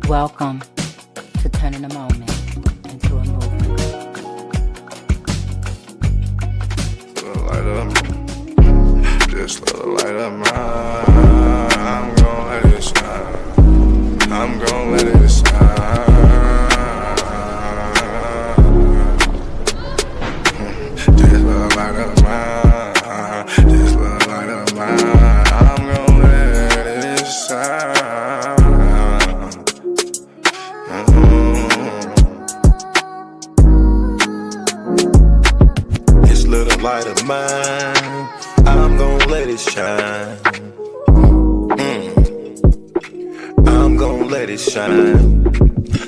Welcome to turning a moment into a movement. Just let the light of mine. I'm gon' let it shine. I'm gon' let it shine. Just let the light of mine. Just let the light of mine. I'm gon' let it shine. This little light of mine, I'm gon' let it shine. I'm gon' let it shine.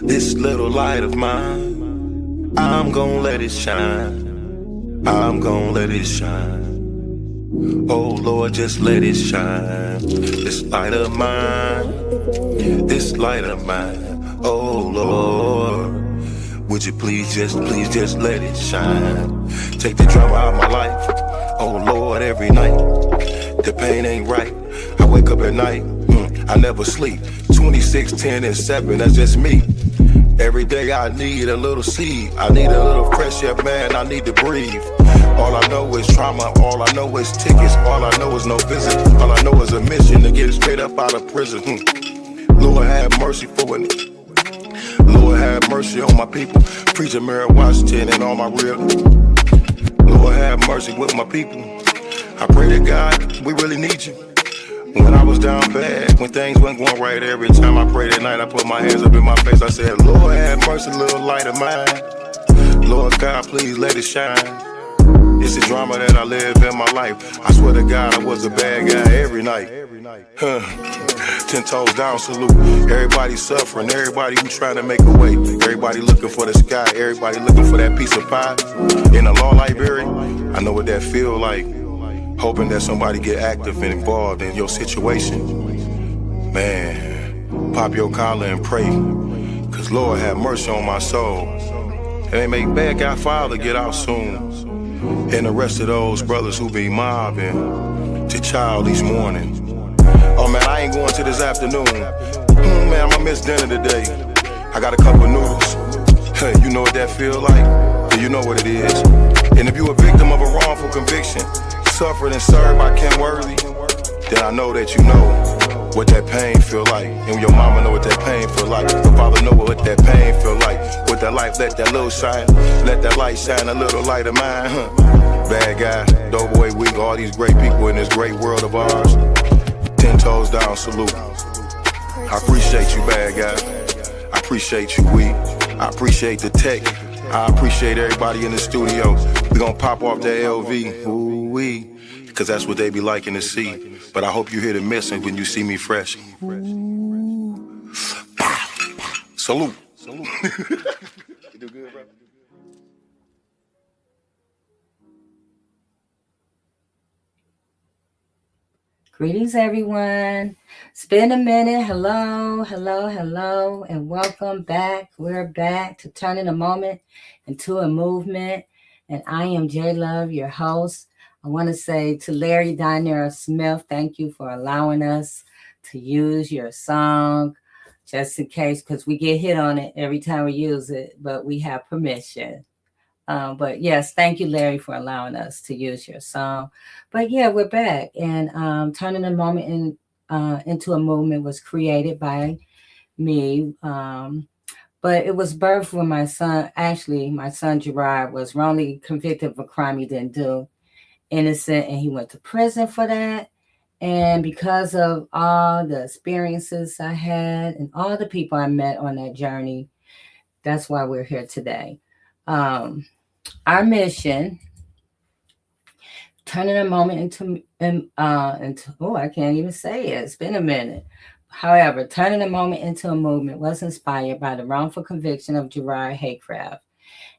This little light of mine, I'm gon' let it shine. I'm gon' let it shine. Oh Lord, just let it shine. This light of mine, this light of mine. Oh Lord, would you please just let it shine. Take the drama out of my life. Oh Lord, every night, the pain ain't right. I wake up at night, I never sleep. 26, 10, and 7, that's just me. Every day I need a little seed. I need a little fresh air, man, I need to breathe. All I know is trauma, all I know is tickets. All I know is no visit, all I know is a mission to get straight up out of prison. Lord have mercy for it. Lord have mercy on my people. Preacher Mary Washington and all my real. Lord have mercy with my people. I pray to God, we really need you. When I was down bad, when things weren't going right, every time I prayed at night, I put my hands up in my face. I said, Lord have mercy, little light of mine. Lord God, please let it shine. It's the drama that I live in my life. I swear to God, I was a bad guy every night. 10 toes down, salute. Everybody suffering, everybody who trying to make a way. Everybody looking for the sky, everybody looking for that piece of pie. In a law library, I know what that feel like. Hoping that somebody get active and involved in your situation. Man, pop your collar and pray. Cause Lord have mercy on my soul. And they make bad guy father get out soon. And the rest of those brothers who be mobbing to child these mornings. Oh man, I ain't going to this afternoon. Man, I'ma miss dinner today. I got a couple noodles. Hey, you know what that feel like? Do you know what it is? And if you a victim of a wrongful conviction, suffered and served by Ken Worthy, then I know that you know what that pain feel like. And your mama know what that pain feel like. Your father know what that pain feel like. With that life, let that little shine. Let that light shine a little light of mine, huh? Bad guy, Doughboy Week, all these great people in this great world of ours. 10 toes down, salute. I appreciate you, bad guy. I appreciate you, Week. I appreciate the tech. I appreciate everybody in the studio. We gonna pop off that LV, ooh-wee. Cause that's what they be liking to see. But I hope you hear the message when you see me fresh. Salute. Salute. You do good, bro? Greetings, everyone. It's been a minute. Hello, hello, hello, and welcome back. We're back to turning a moment into a movement. And I am J Love, your host. I want to say to Larry Donnell Smith, thank you for allowing us to use your song, just in case, because we get hit on it every time we use it, but we have permission. But yes, thank you, Larry, for allowing us to use your song. But yeah, we're back. And Turning a Moment into a Movement was created by me. But it was birthed when my son Gerard was wrongly convicted of a crime he didn't do, innocent, and he went to prison for that. And because of all the experiences I had and all the people I met on that journey, that's why we're here today. Our mission, turning a moment into I can't even say it. It's been a minute. However, turning a moment into a movement was inspired by the wrongful conviction of Gerard Haycraft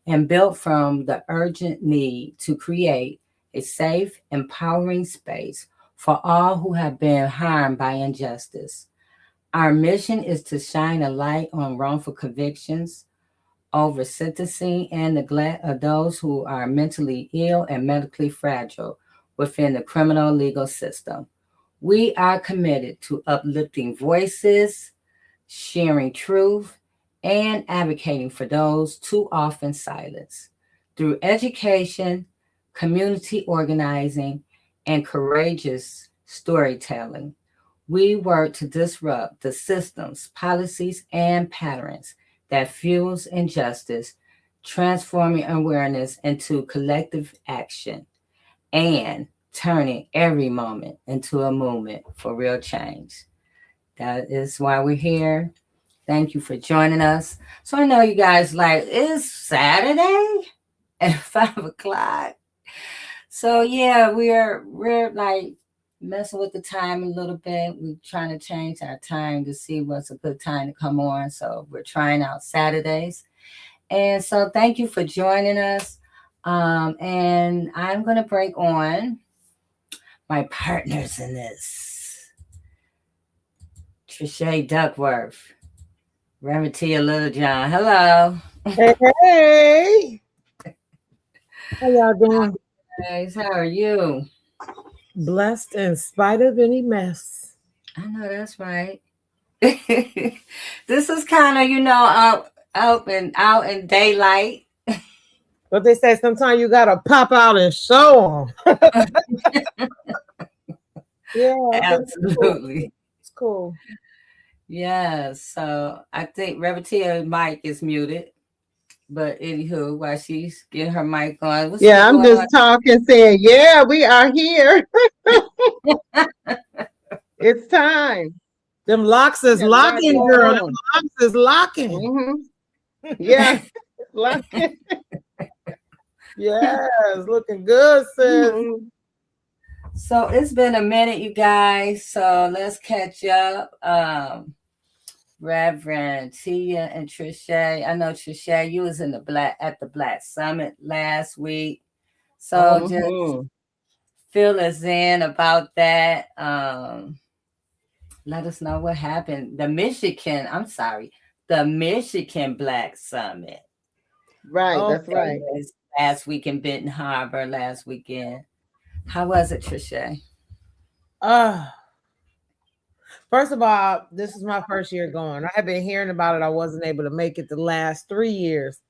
and built from the urgent need to create a safe, empowering space for all who have been harmed by injustice. Our mission is to shine a light on wrongful convictions, over sentencing and neglect of those who are mentally ill and medically fragile within the criminal legal system. We are committed to uplifting voices, sharing truth, and advocating for those too often silenced. Through education, community organizing, and courageous storytelling, we work to disrupt the systems, policies, and patterns that fuels injustice, transforming awareness into collective action, and turning every moment into a movement for real change. That is why we're here. Thank you for joining us. So I know you guys like, it's Saturday at 5 o'clock. So yeah, we're like messing with the time a little bit. We're trying to change our time to see what's a good time to come on. So we're trying out Saturdays. And so thank you for joining us. And I'm going to bring on my partners in this. Trische Duckworth, Reverend Tia Littlejohn. Hello. Hey. How y'all doing? Guys, how are you? Blessed in spite of any mess. I know that's right. This is kind of, out in daylight. But they say sometimes you gotta pop out and show them. Yeah, Absolutely. it's cool. Yeah, so I think Reverend Tia's mic is muted. But anywho, while she's getting her mic on, Yeah, I'm just talking, saying, yeah, we are here. It's time. Them locks is locking, girl. Them locks is locking. Mm-hmm. Yeah, locking. Yes, looking good, sis. Mm-hmm. So it's been a minute, you guys. So let's catch up. Reverend Tia and Trische. I know Trische, you was at the Black Summit last week. So just fill us in about that. Let us know what happened. The Michigan Black Summit. Right, that's right. Last week in Benton Harbor, last weekend. How was it, Trische? First of all, this is my first year going. I have been hearing about it. I wasn't able to make it the last 3 years.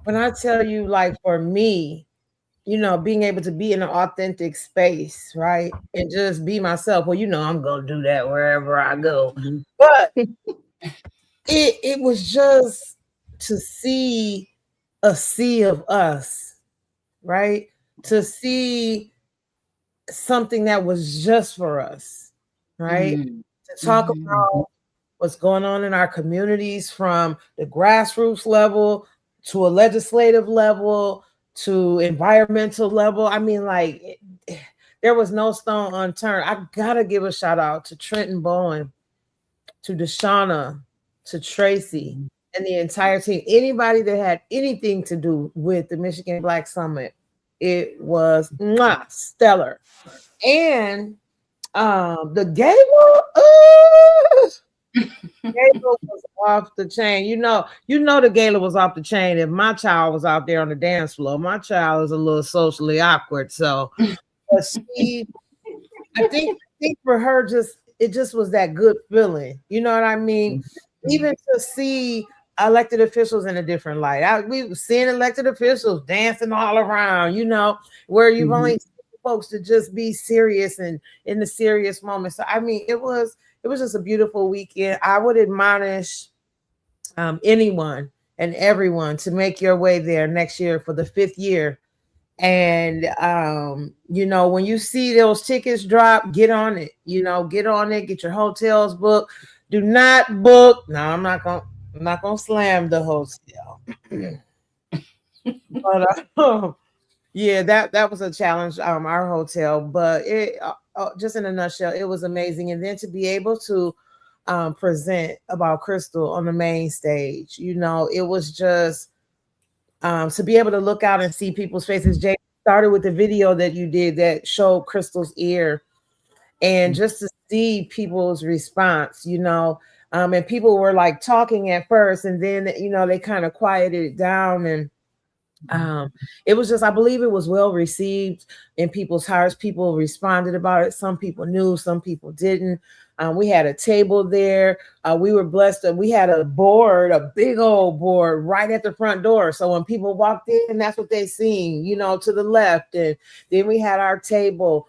When I tell you, like, for me, being able to be in an authentic space, right? And just be myself. Well, I'm going to do that wherever I go. Mm-hmm. But it was just to see a sea of us, right? To see something that was just for us, right? Mm-hmm. To talk about what's going on in our communities from the grassroots level to a legislative level to environmental level. I mean, like, there was no stone unturned. I gotta give a shout out to Trenton Bowen, to Deshauna, to Tracy, and the entire team. Anybody that had anything to do with the Michigan Black Summit, it was stellar. And the gala, gala was off the chain. The gala was off the chain. If my child was out there on the dance floor, my child is a little socially awkward. So, but I think for her, it just was that good feeling. You know what I mean? Even to see elected officials in a different light. We were seeing elected officials dancing all around, where you've only seen folks to just be serious and in the serious moments. So, I mean, it was just a beautiful weekend. I would admonish anyone and everyone to make your way there next year for the 5th year. And, when you see those tickets drop, get on it, get your hotels booked. Do not book. No, I'm not going to slam the hotel. But, yeah, that was a challenge, our hotel, but it just in a nutshell, it was amazing. And then to be able to present about Krystal on the main stage, it was just to be able to look out and see people's faces. Jay started with the video that you did that showed Krystal's ear, and just to see people's response, and people were like talking at first, and then they kind of quieted it down, and it was just, I believe it was well received in people's hearts. People responded about it. Some people knew, some people didn't. We had a table there. We were blessed that we had a big old board right at the front door. So when people walked in, that's what they seen, to the left. And then we had our table.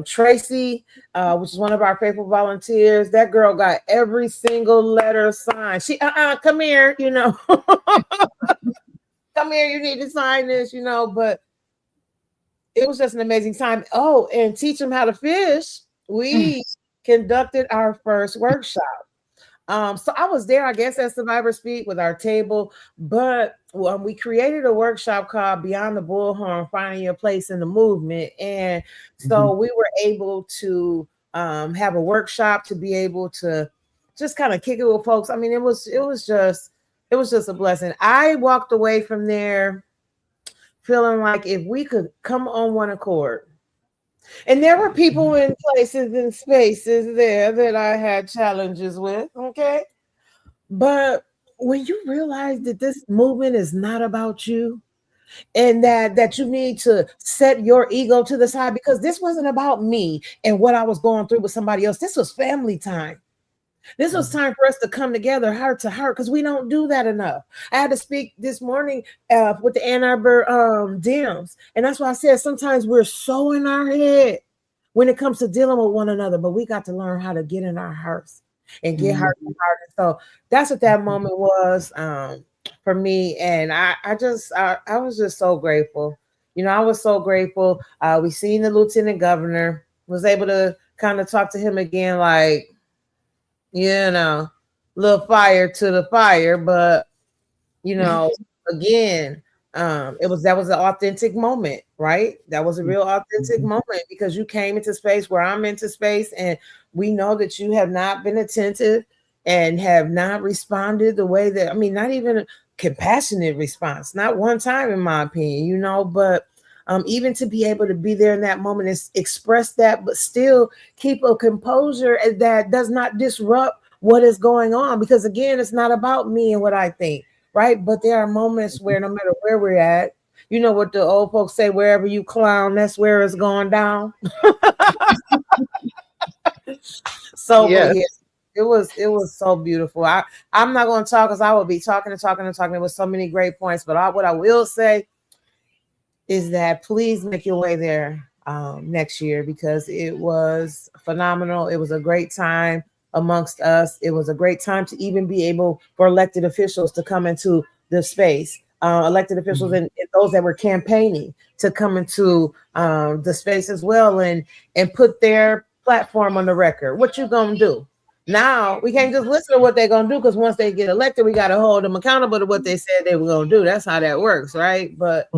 Tracy, which is one of our faithful volunteers, that girl got every single letter signed. She, come here, come here, you need to sign this, but it was just an amazing time. Oh, and teach them how to fish. We conducted our first workshop. So I was there, I guess, at Survivor Speak with our table, but we created a workshop called Beyond the Bullhorn, Finding Your Place in the Movement. And so we were able to have a workshop to be able to just kind of kick it with folks. I mean, it was just a blessing. I walked away from there feeling like if we could come on one accord. And there were people in places and spaces there that I had challenges with, okay? But when you realize that this movement is not about you, and that you need to set your ego to the side, because this wasn't about me and what I was going through with somebody else. This was family time. This was time for us to come together heart to heart, because we don't do that enough. I had to speak this morning with the Ann Arbor Dems, and that's why I said sometimes we're so in our head when it comes to dealing with one another, but we got to learn how to get in our hearts and get heart to heart. And so that's what that moment was for me, and I was just so grateful. I was so grateful. We seen the Lieutenant Governor, was able to kind of talk to him again, like, little fire to the fire, but again, that was an authentic moment, right? That was a real authentic moment, because you came into space where I'm into space, and we know that you have not been attentive and have not responded the way that, not even a compassionate response, not one time in my opinion, but even to be able to be there in that moment and express that, but still keep a composure that does not disrupt what is going on. Because again, it's not about me and what I think, right? But there are moments where no matter where we're at, you know what the old folks say, wherever you clown, that's where it's going down. So yeah, it was so beautiful. I'm not going to talk, because I will be talking. There was so many great points, but what I will say is that please make your way there next year, because it was phenomenal. It was a great time amongst us. It was a great time to even be able for elected officials to come into the space, elected officials and those that were campaigning to come into the space as well, and put their platform on the record. What you gonna do? Now we can't just listen to what they're gonna do, because once they get elected, we got to hold them accountable to what they said they were gonna do. That's how that works, right? But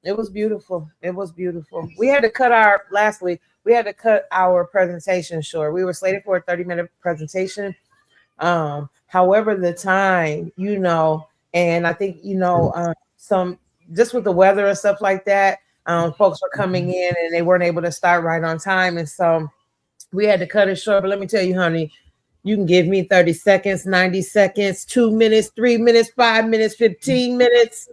it was beautiful. It was beautiful. We had to cut our we had to cut our presentation short. We were slated for a 30-minute presentation. However, the time, and I think some just with the weather and stuff like that, folks were coming in and they weren't able to start right on time, and so we had to cut it short. But let me tell you, honey, you can give me 30 seconds, 90 seconds, 2 minutes, 3 minutes, 5 minutes, 15 minutes.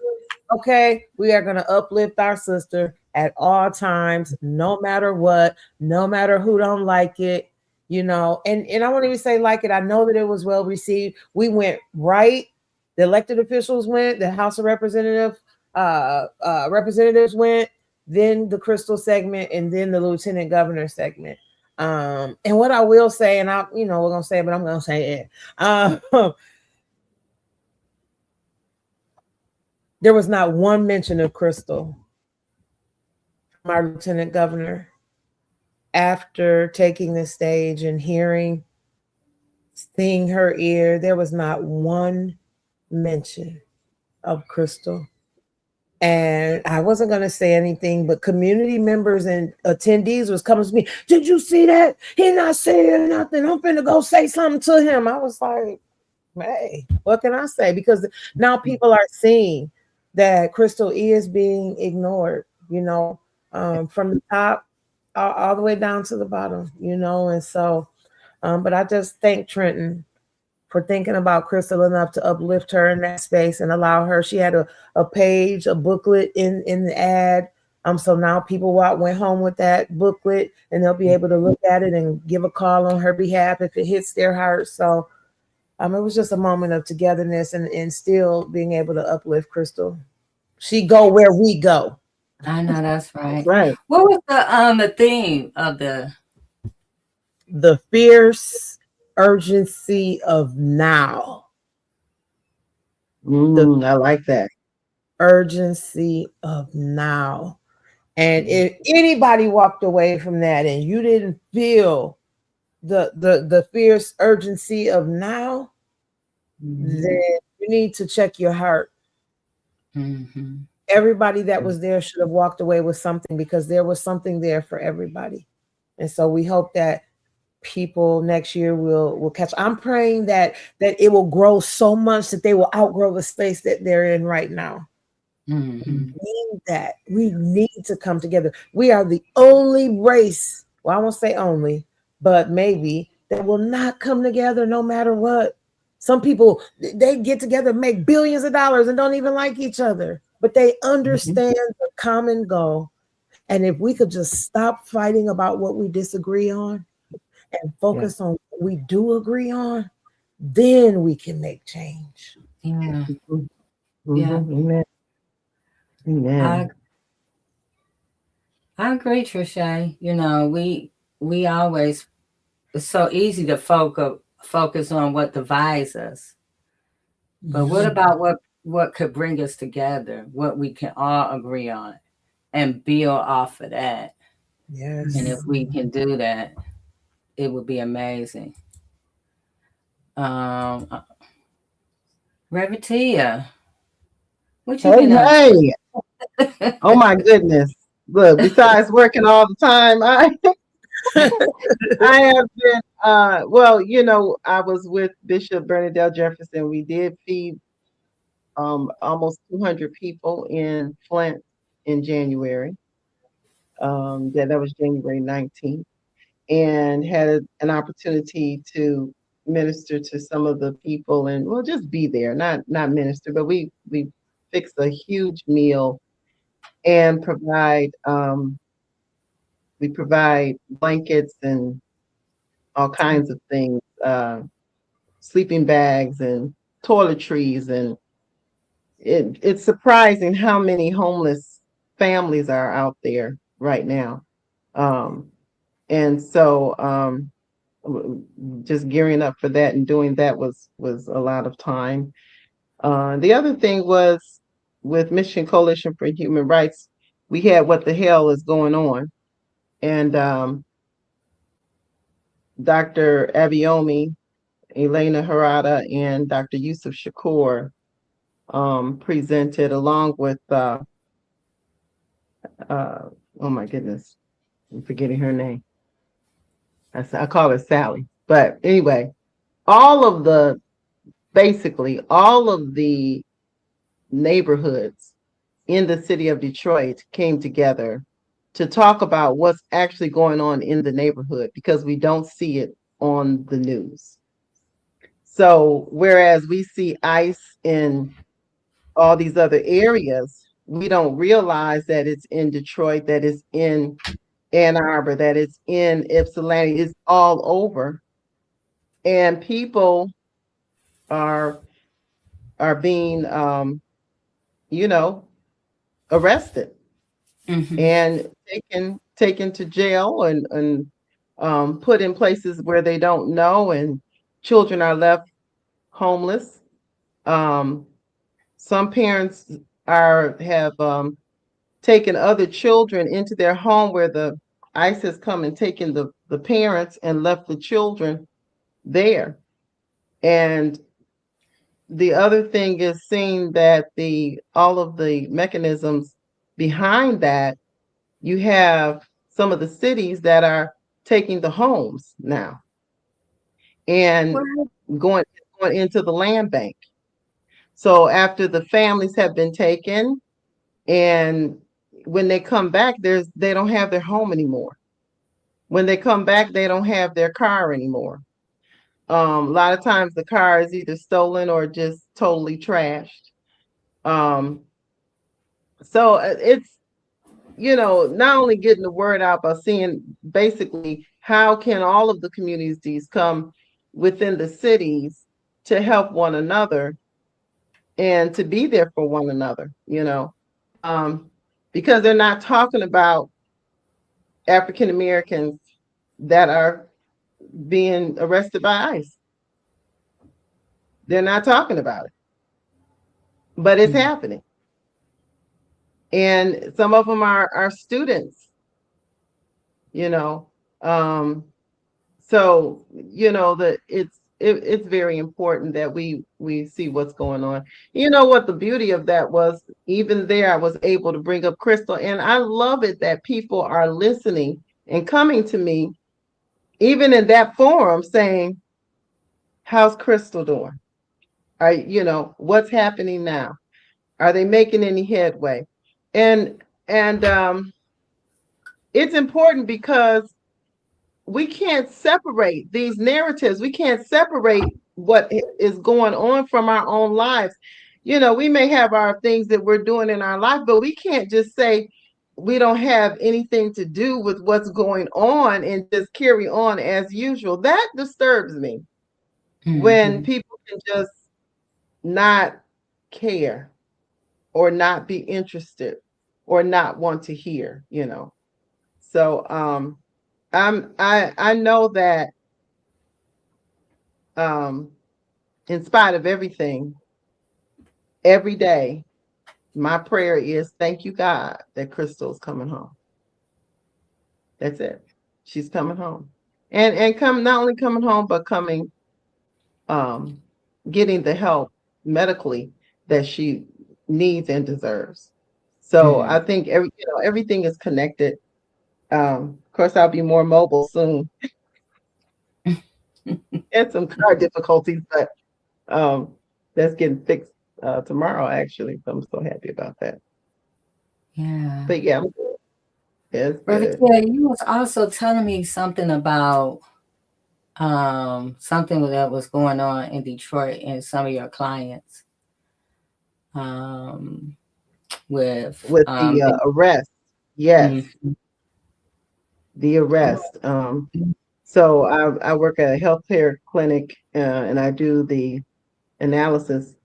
Okay, we are going to uplift our sister at all times, no matter what, no matter who don't like it, and I won't even say like it. I know that it was well received. We went right. The elected officials went, the House of Representatives went, then the Krystal segment, and then the Lieutenant Governor segment. And what I will say, and we're going to say it, but I'm going to say it. There was not one mention of Krystal from our Lieutenant Governor after taking the stage and seeing her ear. There was not one mention of Krystal. And I wasn't going to say anything, but community members and attendees was coming to me. Did you see that? He not saying nothing. I'm finna go say something to him. I was like, hey, what can I say? Because now people are seeing that Krystal is being ignored, from the top all the way down to the bottom, and so, but I just thank Trenton for thinking about Krystal enough to uplift her in that space and allow her. She had a page, a booklet in the ad. So now people went home with that booklet and they'll be able to look at it and give a call on her behalf if it hits their heart. So it was just a moment of togetherness and still being able to uplift Krystal. She go where we go. I know that's right. That's right. What was the theme of the fierce urgency of now? I like that. Urgency of now. And if anybody walked away from that and you didn't feel the fierce urgency of now, then you need to check your heart. Everybody that was there should have walked away with something, because there was something there for everybody. And so we hope that people next year will catch. I'm praying that it will grow so much that they will outgrow the space that they're in right now. We need that. We need to come together. We are the only race, well, I won't say only, but maybe, that will not come together no matter what. Some people, they get together, make billions of dollars and don't even like each other, but they understand the common goal. And if we could just stop fighting about what we disagree on and focus on what we do agree on, then we can make change. Yeah. Amen. Amen. I agree, Trische. We always, it's so easy to focus on what divides us. But what about what could bring us together, what we can all agree on and build off of that? Yes. And if we can do that, it would be amazing. Reverend Tia, what you been up to? Oh my goodness. Look, besides working all the time, I have been I was with Bishop Bernadette Jefferson. We did feed almost 200 people in Flint in January. That was January 19th, and had an opportunity to minister to some of the people, and we'll just be there, not minister, but we fix a huge meal and provide blankets and all kinds of things, sleeping bags and toiletries, and it's surprising how many homeless families are out there right now. Um, and so just gearing up for that and doing that was a lot of time. The other thing was with Michigan Coalition for Human Rights, we had What the Hell is Going On? And Dr. Abiomi, Elena Harada, and Dr. Yusuf Shakur presented along with, oh my goodness, I'm forgetting her name. I call her Sally. But anyway, basically all of the neighborhoods in the city of Detroit came together to talk about what's actually going on in the neighborhood because we don't see it on the news. So whereas we see ICE in all these other areas, we don't realize that it's in Detroit, that it's in Ann Arbor, that it's in Ypsilanti, it's all over. And people are being arrested and taken to jail and put in places where they don't know, and children are left homeless. Some parents have taken other children into their home where the ICE has come and taken the parents and left the children there. And the other thing is seeing that all of the mechanisms behind that, you have some of the cities that are taking the homes now and going into the land bank. So after the families have been taken, and when they come back, they don't have their home anymore. When they come back, they don't have their car anymore. A lot of times the car is either stolen or just totally trashed. So it's, not only getting the word out, but seeing basically how can all of the communities come within the cities to help one another and to be there for one another, because they're not talking about African Americans that are being arrested by ICE. They're not talking about it, but it's happening. And some of them are students, so that it's very important that we see what's going on. You know what the beauty of that was? Even there, I was able to bring up Krystal, and I love it that people are listening and coming to me, even in that forum, saying, "How's Krystal doing? What's happening now? Are they making any headway?" And it's important because we can't separate these narratives. We can't separate what is going on from our own lives. We may have our things that we're doing in our life, but we can't just say we don't have anything to do with what's going on and just carry on as usual. That disturbs me when people can just not care or not be interested or not want to hear, So I know that in spite of everything, every day, my prayer is, thank you, God, that Krystal's coming home. That's it. She's coming home. And not only coming home, but coming, getting the help medically that she needs and deserves. So I think everything is connected. Of course, I'll be more mobile soon. Had some car difficulties, but that's getting fixed tomorrow, actually. So I'm so happy about that. Yeah. But yeah, it's Brother good. Kelly, you was also telling me something about something that was going on in Detroit and some of your clients with the arrest. Yes, the arrest. So I work at a healthcare clinic and I do the analysis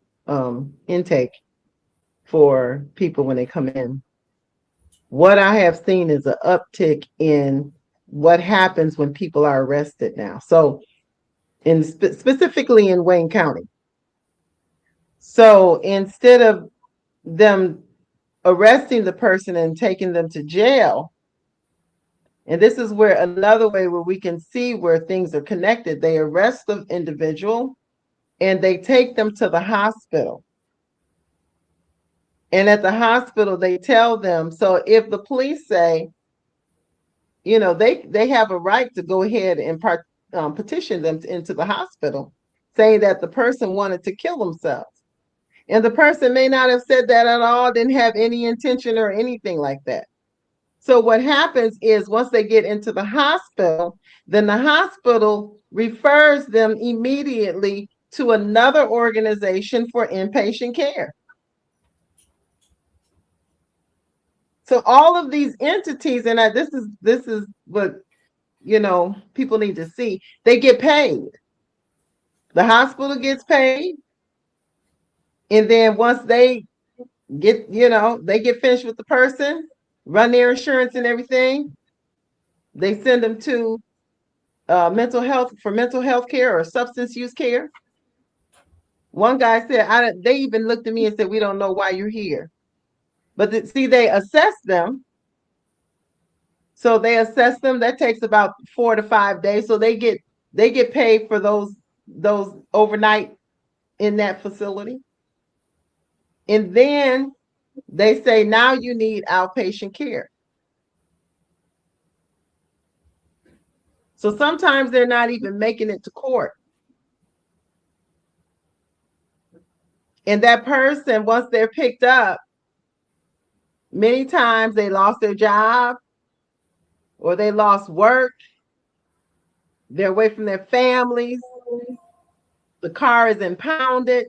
intake. for people when they come in. What I have seen is an uptick in what happens when people are arrested now. So, specifically in Wayne County. So instead of them arresting the person and taking them to jail, and this is where another way where we can see where things are connected. They arrest the individual and they take them to the hospital. And at the hospital, they tell them, so if the police say, they have a right to go ahead and petition them into the hospital, saying that the person wanted to kill themselves. And the person may not have said that at all, didn't have any intention or anything like that. So what happens is once they get into the hospital, then the hospital refers them immediately to another organization for inpatient care. So all of these entities, and this is what people need to see. They get paid. The hospital gets paid, and then once they get finished with the person, run their insurance and everything, they send them to mental health care or substance use care. One guy said, they even looked at me and said, "We don't know why you're here." But they assess them. So they assess them. That takes about 4 to 5 days. So they get paid for those overnight in that facility. And then they say, now you need outpatient care. So sometimes they're not even making it to court. And that person, once they're picked up, many times they lost their job or they lost work. They're away from their families. The car is impounded.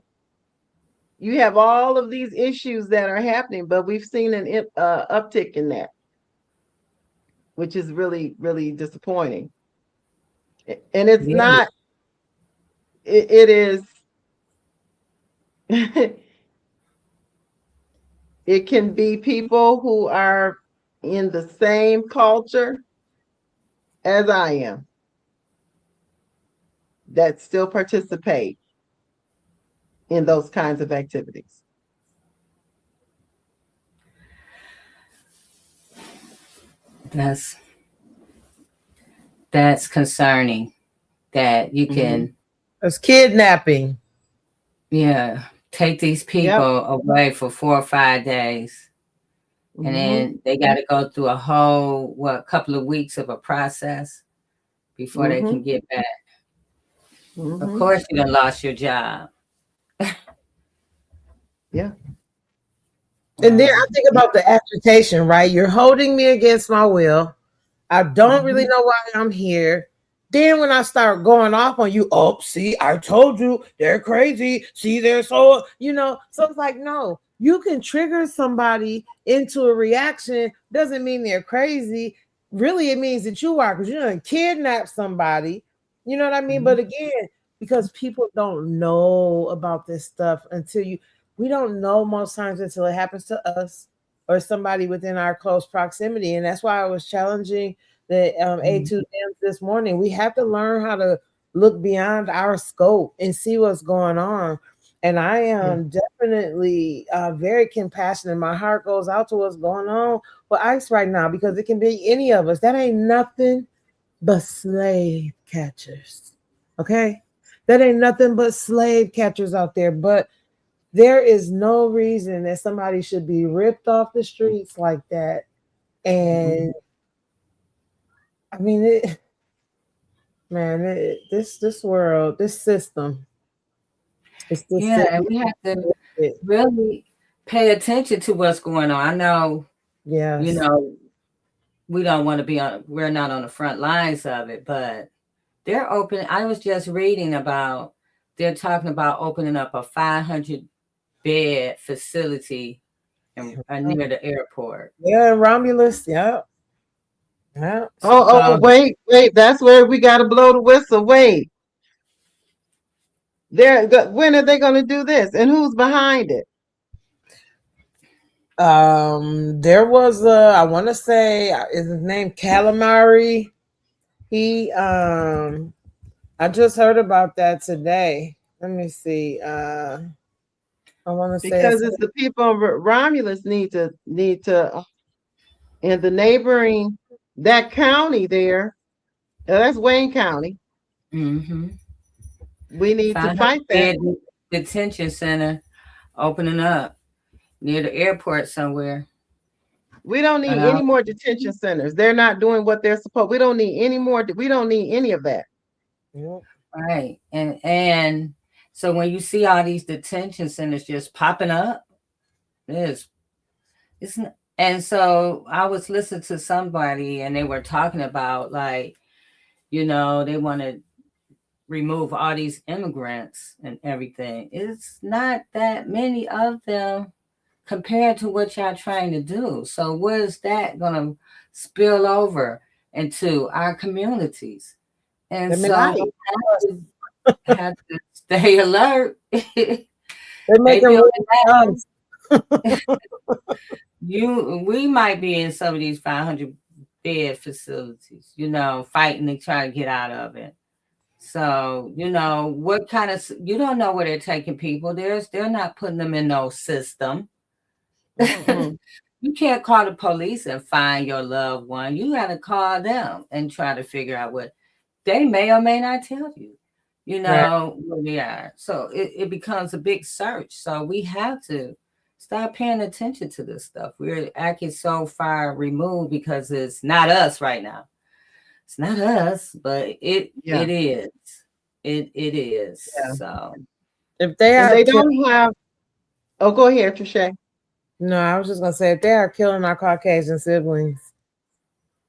You have all of these issues that are happening, but we've seen an uptick in that, which is really, really disappointing. And it's not, it is, it can be people who are in the same culture as I am that still participate in those kinds of activities. That's concerning that you can. It's kidnapping. Yeah. Take these people away for 4 or 5 days. And then they got to go through a whole, couple of weeks of a process before they can get back. Of course, you done lost your job. Yeah. And then I think about the agitation, right? You're holding me against my will. I don't really know why I'm here. Then when I start going off on you, oh, see, I told you they're crazy. See, they're so, so it's like, no, you can trigger somebody into a reaction. Doesn't mean they're crazy. Really, it means that you are, because you're going to kidnap somebody. You know what I mean? But again, because people don't know about this stuff we don't know most times until it happens to us or somebody within our close proximity. And that's why I was challenging the A2Ms this morning. We have to learn how to look beyond our scope and see what's going on. And I am definitely very compassionate. My heart goes out to what's going on with ICE right now, because it can be any of us. That ain't nothing but slave catchers. Okay? That ain't nothing but slave catchers out there. But there is no reason that somebody should be ripped off the streets like that. And I mean, this world, this system. And we have to really pay attention to what's going on. I know, we don't want to be we're not on the front lines of it, but they're open. I was just reading about, they're talking about opening up a 500-bed facility near the airport. Yeah, Romulus. Yeah. Wait. That's where we got to blow the whistle. Wait. When are they going to do this? And who's behind it? There was I want to say is his name Calamari. He I just heard about that today. Let me see. I want to say Because it's the people of Romulus need to in the neighboring that county there. That's Wayne County. Mm-hmm. We need to 500 fight that. bed detention center opening up near the airport somewhere. We don't need any more detention centers. They're not doing what they're supposed. We don't need any more. We don't need any of that. Right. And so when you see all these detention centers just popping up, it's and so I was listening to somebody and they were talking about like, they want to remove all these immigrants and everything. It's not that many of them compared to what y'all trying to do. So what is that going to spill over into our communities? And so have to stay alert. They're making we might be in some of these 500 bed facilities, fighting and trying to get out of it. So, what kind of, you don't know where they're taking people. They're not putting them in no system. You can't call the police and find your loved one. You got to call them and try to figure out what they may or may not tell you, where they are. So it becomes a big search. So we have to start paying attention to this stuff. We're acting so far removed because it's not us right now. It's not us, but it is. It is. Yeah. So if they don't have, go ahead, Trische. No, I was just gonna say if they are killing our Caucasian siblings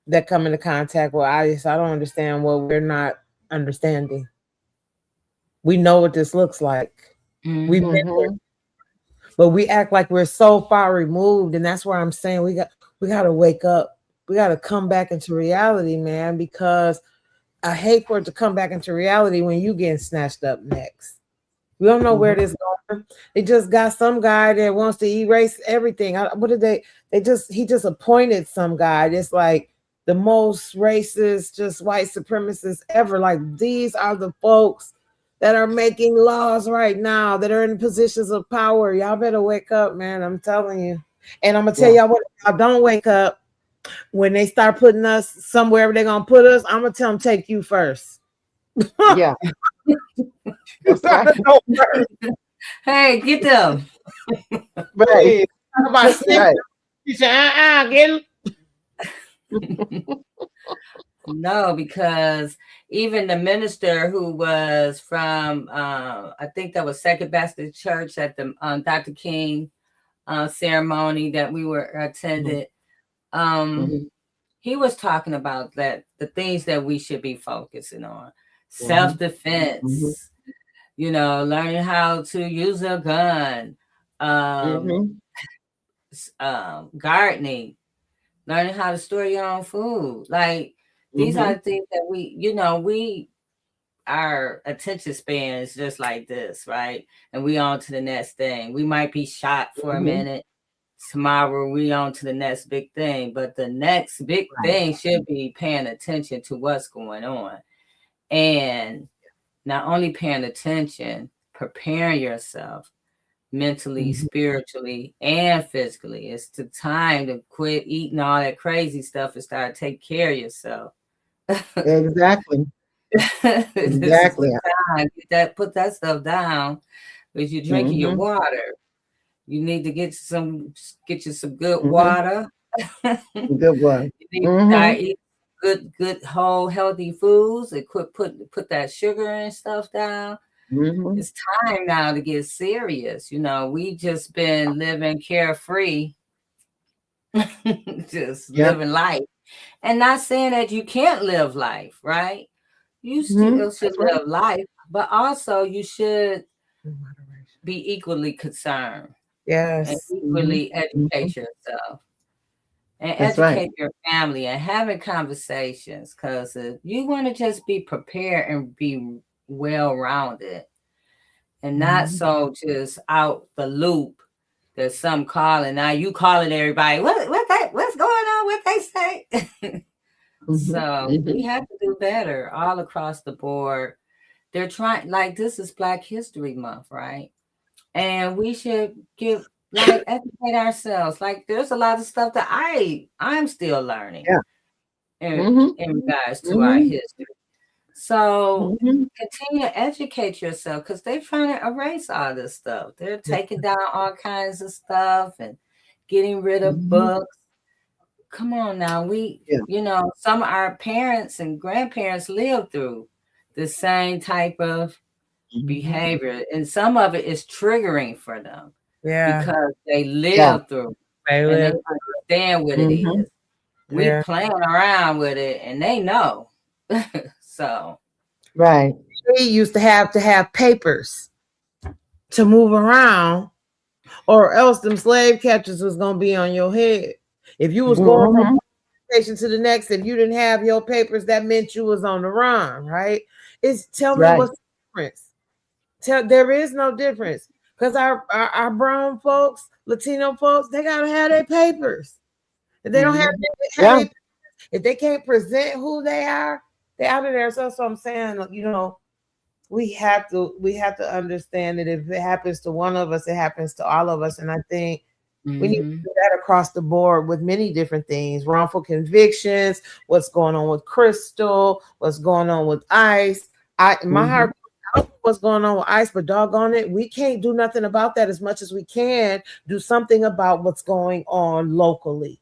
that come into contact with ICE, I don't understand what we're not understanding. We know what this looks like. Mm-hmm. We've been there, but we act like we're so far removed, and that's where I'm saying we got to wake up. We got to come back into reality, man, because I hate for it to come back into reality when you getting snatched up next. We don't know where this going. They just got some guy that wants to erase everything. What did he just appointed some guy. It's like the most racist, just white supremacists ever. Like these are the folks that are making laws right now, that are in positions of power. Y'all better wake up, man. I'm telling you. And I'm going to tell y'all what, if y'all don't wake up, when they start putting us somewhere they're going to put us, I'm going to tell them, take you first. Yeah. Hey, get them. Right. Right. You say, get No, because even the minister who was from, I think that was Second Baptist Church at the Dr. King ceremony that we were attended. He was talking about that the things that we should be focusing on: self-defense, learning how to use a gun, gardening, learning how to store your own food. Like these are things that we our attention span is just like this, right? And we on to the next thing. We might be shot for a minute. Tomorrow we on to the next big thing, but the next big thing should be paying attention to what's going on, and not only paying attention, preparing yourself mentally, spiritually, and physically. It's the time to quit eating all that crazy stuff and start taking care of yourself. Exactly. Exactly. Put that stuff down. Because you're drinking your water. You need to get you some good water. Good one. You need to start eating good whole healthy foods and put that sugar and stuff down. It's time now to get serious. We just been living carefree, just living life, and not saying that you can't live life, right? You still should live life, but also you should be equally concerned. Yes. And equally educate yourself and educate your family and having conversations, because if you want to just be prepared and be well-rounded and not so just out the loop, there's some calling. Now you calling everybody. What's going on? What they say? So we have to do better all across the board. They're trying, like, this is Black History Month, right? And we should give, like, educate ourselves. Like, there's a lot of stuff that I'm still learning in regards to our history. So continue to educate yourself, because they're trying to erase all this stuff. They're taking down all kinds of stuff and getting rid of books. Come on now. Some of our parents and grandparents lived through the same type of behavior, and some of it is triggering for them because they live through and they understand what it is. We playing around with it, and they know. So we used to have papers to move around, or else them slave catchers was gonna be on your head. If you was going from one station to the next, if you didn't have your papers, that meant you was on the run, right? Tell me what's the difference. There is no difference, because our brown folks, Latino folks, they gotta have their papers. If they don't have their papers, if they can't present who they are, they're out of there. So I'm saying, we have to understand that if it happens to one of us, it happens to all of us. And I think we need to do that across the board with many different things: wrongful convictions, what's going on with Krystal, what's going on with ICE. My heart, what's going on with ICE, but doggone it, we can't do nothing about that as much as we can do something about what's going on locally.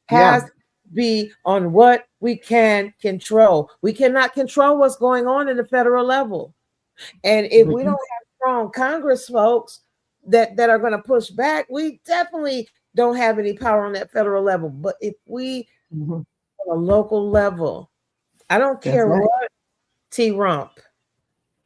Has to be on what we can control. We cannot control what's going on in the federal level. And if we don't have strong Congress folks that are going to push back, we definitely don't have any power on that federal level. But if we on a local level, I don't care what T-Rump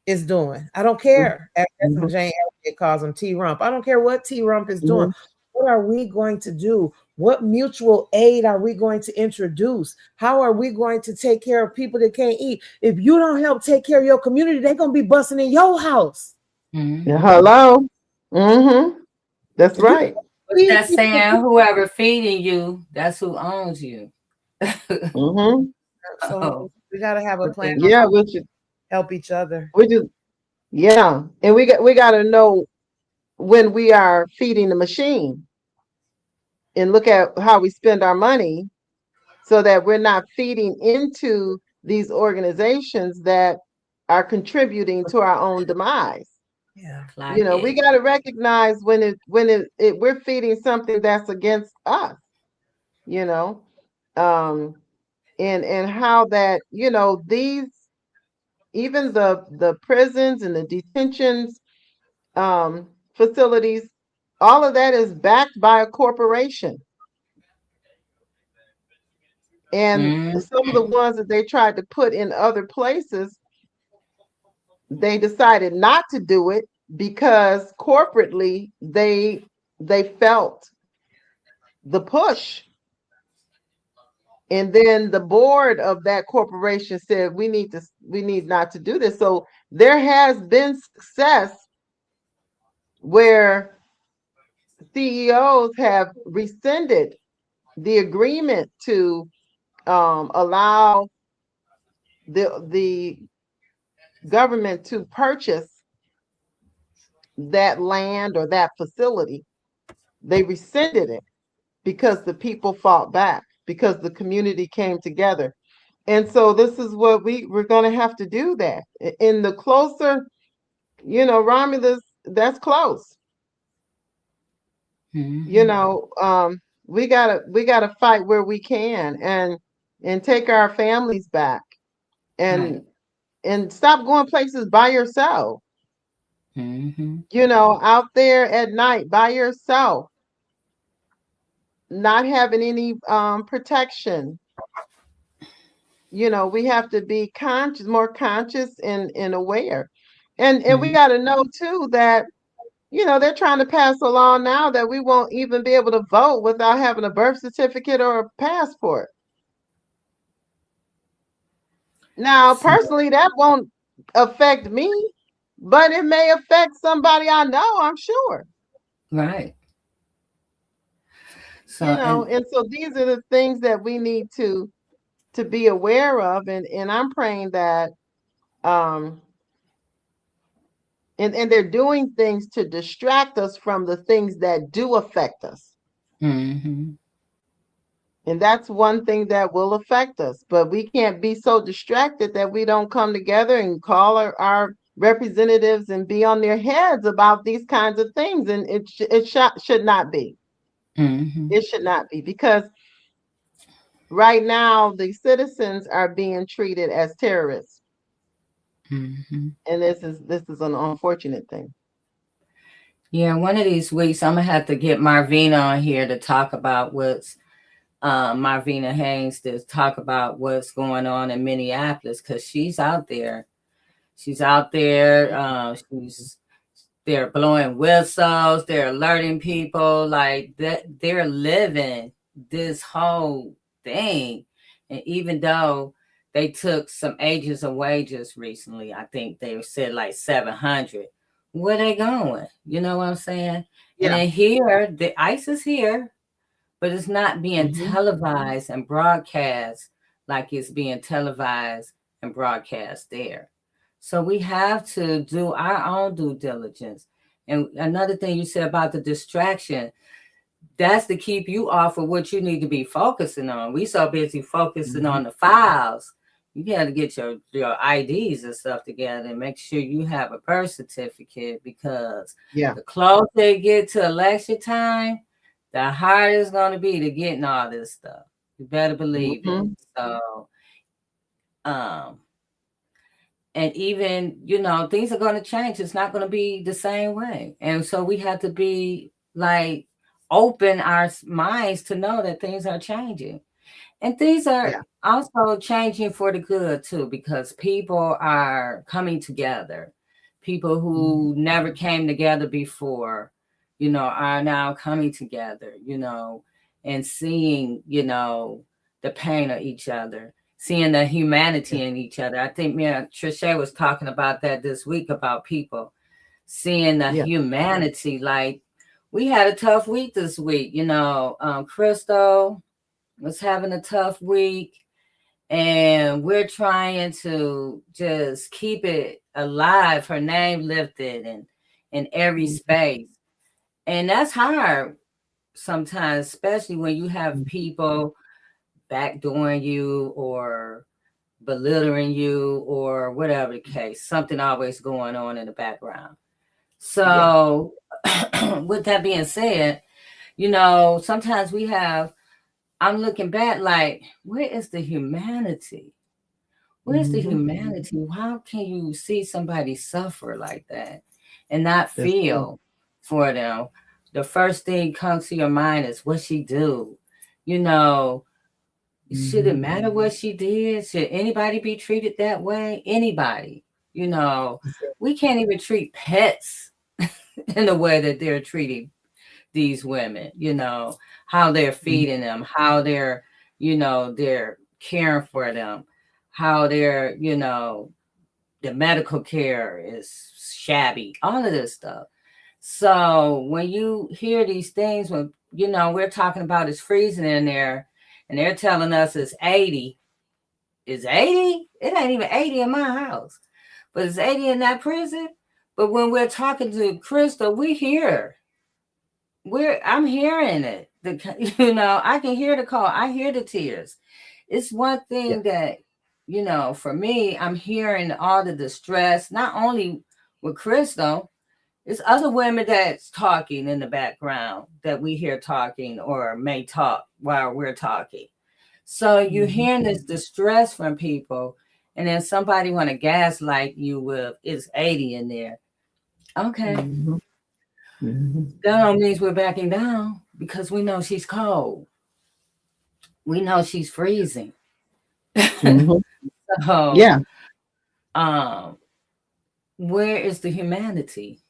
is doing. I don't care. As Jane Elliott calls him, T-Rump. I don't care what T-Rump is doing. What are we going to do? What mutual aid are we going to introduce? How are we going to take care of people that can't eat? If you don't help take care of your community, they're going to be busting in your house. Hello. That's right. That's saying whoever feeding you, that's who owns you. So we got to have a plan. We should help each other. And we got to know when we are feeding the machine, and look at how we spend our money, so that we're not feeding into these organizations that are contributing to our own demise. We got to recognize when we're feeding something that's against us, and how that, these, even the prisons and the detentions facilities, all of that is backed by a corporation. And some of the ones that they tried to put in other places, they decided not to do it because corporately they felt the push. And then the board of that corporation said, we need not to do this. So there has been success where CEOs have rescinded the agreement to allow the government to purchase that land or that facility. They rescinded it because the people fought back, because the community came together. And so this is what we're going to have to do, that. In the closer, Romulus, that's close. We gotta fight where we can, and take our families back, and stop going places by yourself. Out there at night by yourself, not having any protection. We have to be more conscious and aware, and we got to know too that they're trying to pass a law now that we won't even be able to vote without having a birth certificate or a passport. Now, personally, that won't affect me but it may affect somebody I know, I'm sure. Right. So, And so these are the things that we need to be aware of, and I'm praying that um and they're doing things to distract us from the things that do affect us. mm-hmm. And that's one thing that will affect us. But we can't be so distracted that we don't come together and call our representatives and be on their heads about these kinds of things. And should not be. Mm-hmm. It should not be, because right now the citizens are being treated as terrorists. Mm-hmm. And this is an unfortunate thing. Yeah, one of these weeks I'm gonna have to get Marvina on here to talk about what's Marvina Haynes to talk about what's going on in Minneapolis, because she's out there. She's out there. They're blowing whistles. They're alerting people like that. They're living this whole thing, and even though they took some ages of wages recently, I think they said like 700. Where they going? You know what I'm saying? Yeah. And then here, the ICE is here, but it's not being televised and broadcast like it's being televised and broadcast there. So we have to do our own due diligence. And another thing you said about the distraction, that's to keep you off of what you need to be focusing on. We so busy focusing on the files. You got to get your IDs and stuff together and make sure you have a birth certificate, because the closer they get to election time, the harder it's going to be to get in all this stuff. You better believe it. So, and even, things are going to change. It's not going to be the same way. And so we have to be like, open our minds to know that things are changing. And things are also changing for the good too, because people are coming together. People who never came together before, are now coming together, and seeing, the pain of each other, seeing the humanity in each other. I think me and Trische was talking about that this week, about people seeing the humanity. Like, we had a tough week this week, Krystal was having a tough week, and we're trying to just keep it alive, her name lifted and in every space. And that's hard sometimes, especially when you have people backdooring you or belittling you or whatever the case, something always going on in the background. So with that being said, sometimes I'm looking back like, where is the humanity? Where's the humanity? How can you see somebody suffer like that and not feel for them? The first thing comes to your mind is what she do. Should it matter what she did? Should anybody be treated that way? Anybody? We can't even treat pets in the way that they're treating these women, how they're feeding them, how they're caring for them, how they're, the medical care is shabby, all of this stuff. So when you hear these things, when, we're talking about it's freezing in there and they're telling us it's 80, it's 80? It ain't even 80 in my house, but it's 80 in that prison. But when we're talking to Krystal, we hear. I'm hearing it. I can hear the call. I hear the tears. It's one thing that, for me, I'm hearing all the distress, not only with Krystal, it's other women that's talking in the background that we hear talking or may talk while we're talking. So you're hearing this distress from people, and then somebody want to gaslight you with it's 80 in there. Okay. That don't mean we're backing down, because we know she's cold. We know she's freezing. So, where is the humanity?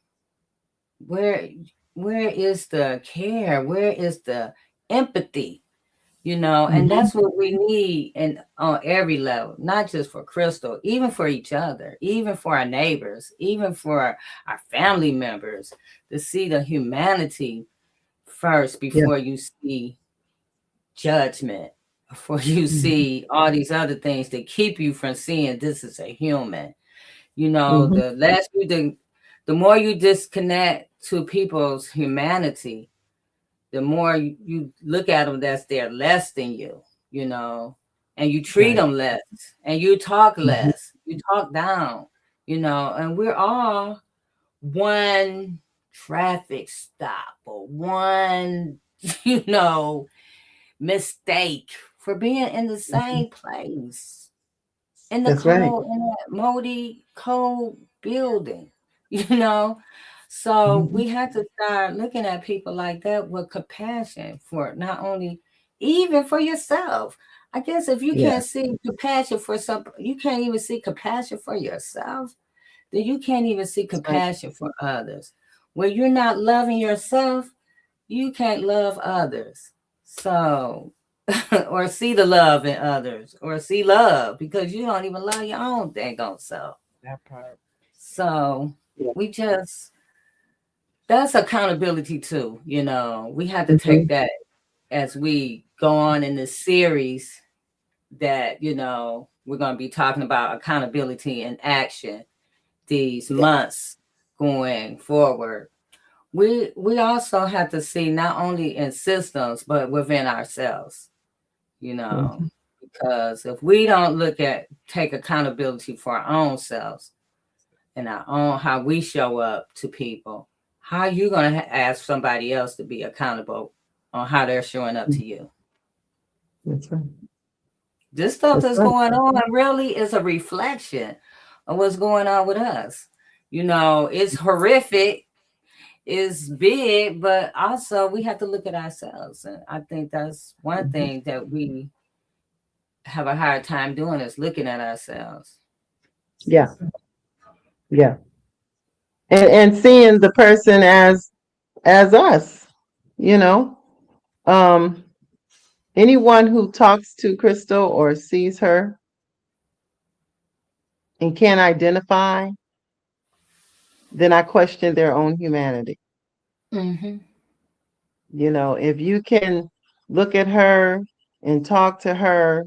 Where is the care? Where is the empathy? And that's what we need and on every level, not just for Krystal, even for each other, even for our neighbors, even for our family members, to see the humanity first before you see judgment, before you see all these other things that keep you from seeing this is a human. The more you disconnect to people's humanity, the more you look at them that's they're less than and you treat them less, and you talk less, you talk down, and we're all one traffic stop or one, mistake for being in the same place in the That's right. in that moldy, cold building, you know. So we had to start looking at people like that with compassion for not only even for yourself. I guess if you Yeah. can't see compassion for you can't even see compassion for yourself, then you can't even see That's right. compassion for others. When you're not loving yourself, you can't love others. So, or see the love in others, or see love because you don't even love your own dang on self. That part. So, Yeah. we just, that's accountability too. We had to Mhm. take that as we go on in this series that, we're going to be talking about accountability and action these months going forward. We also have to see not only in systems but within ourselves, Mhm. because if we don't take accountability for our own selves and our own how we show up to people, how are you going to ask somebody else to be accountable on how they're showing up to you? That's right. This stuff That's that's right. going on really is a reflection of what's going on with us. It's horrific, it's big, but also we have to look at ourselves. And I think that's one Mhm. thing that we have a hard time doing is looking at ourselves. Yeah. Yeah. And seeing the person as us, you know. Um, anyone who talks to Krystal or sees her and can't identify, then I question their own humanity. Mm-hmm. If you can look at her and talk to her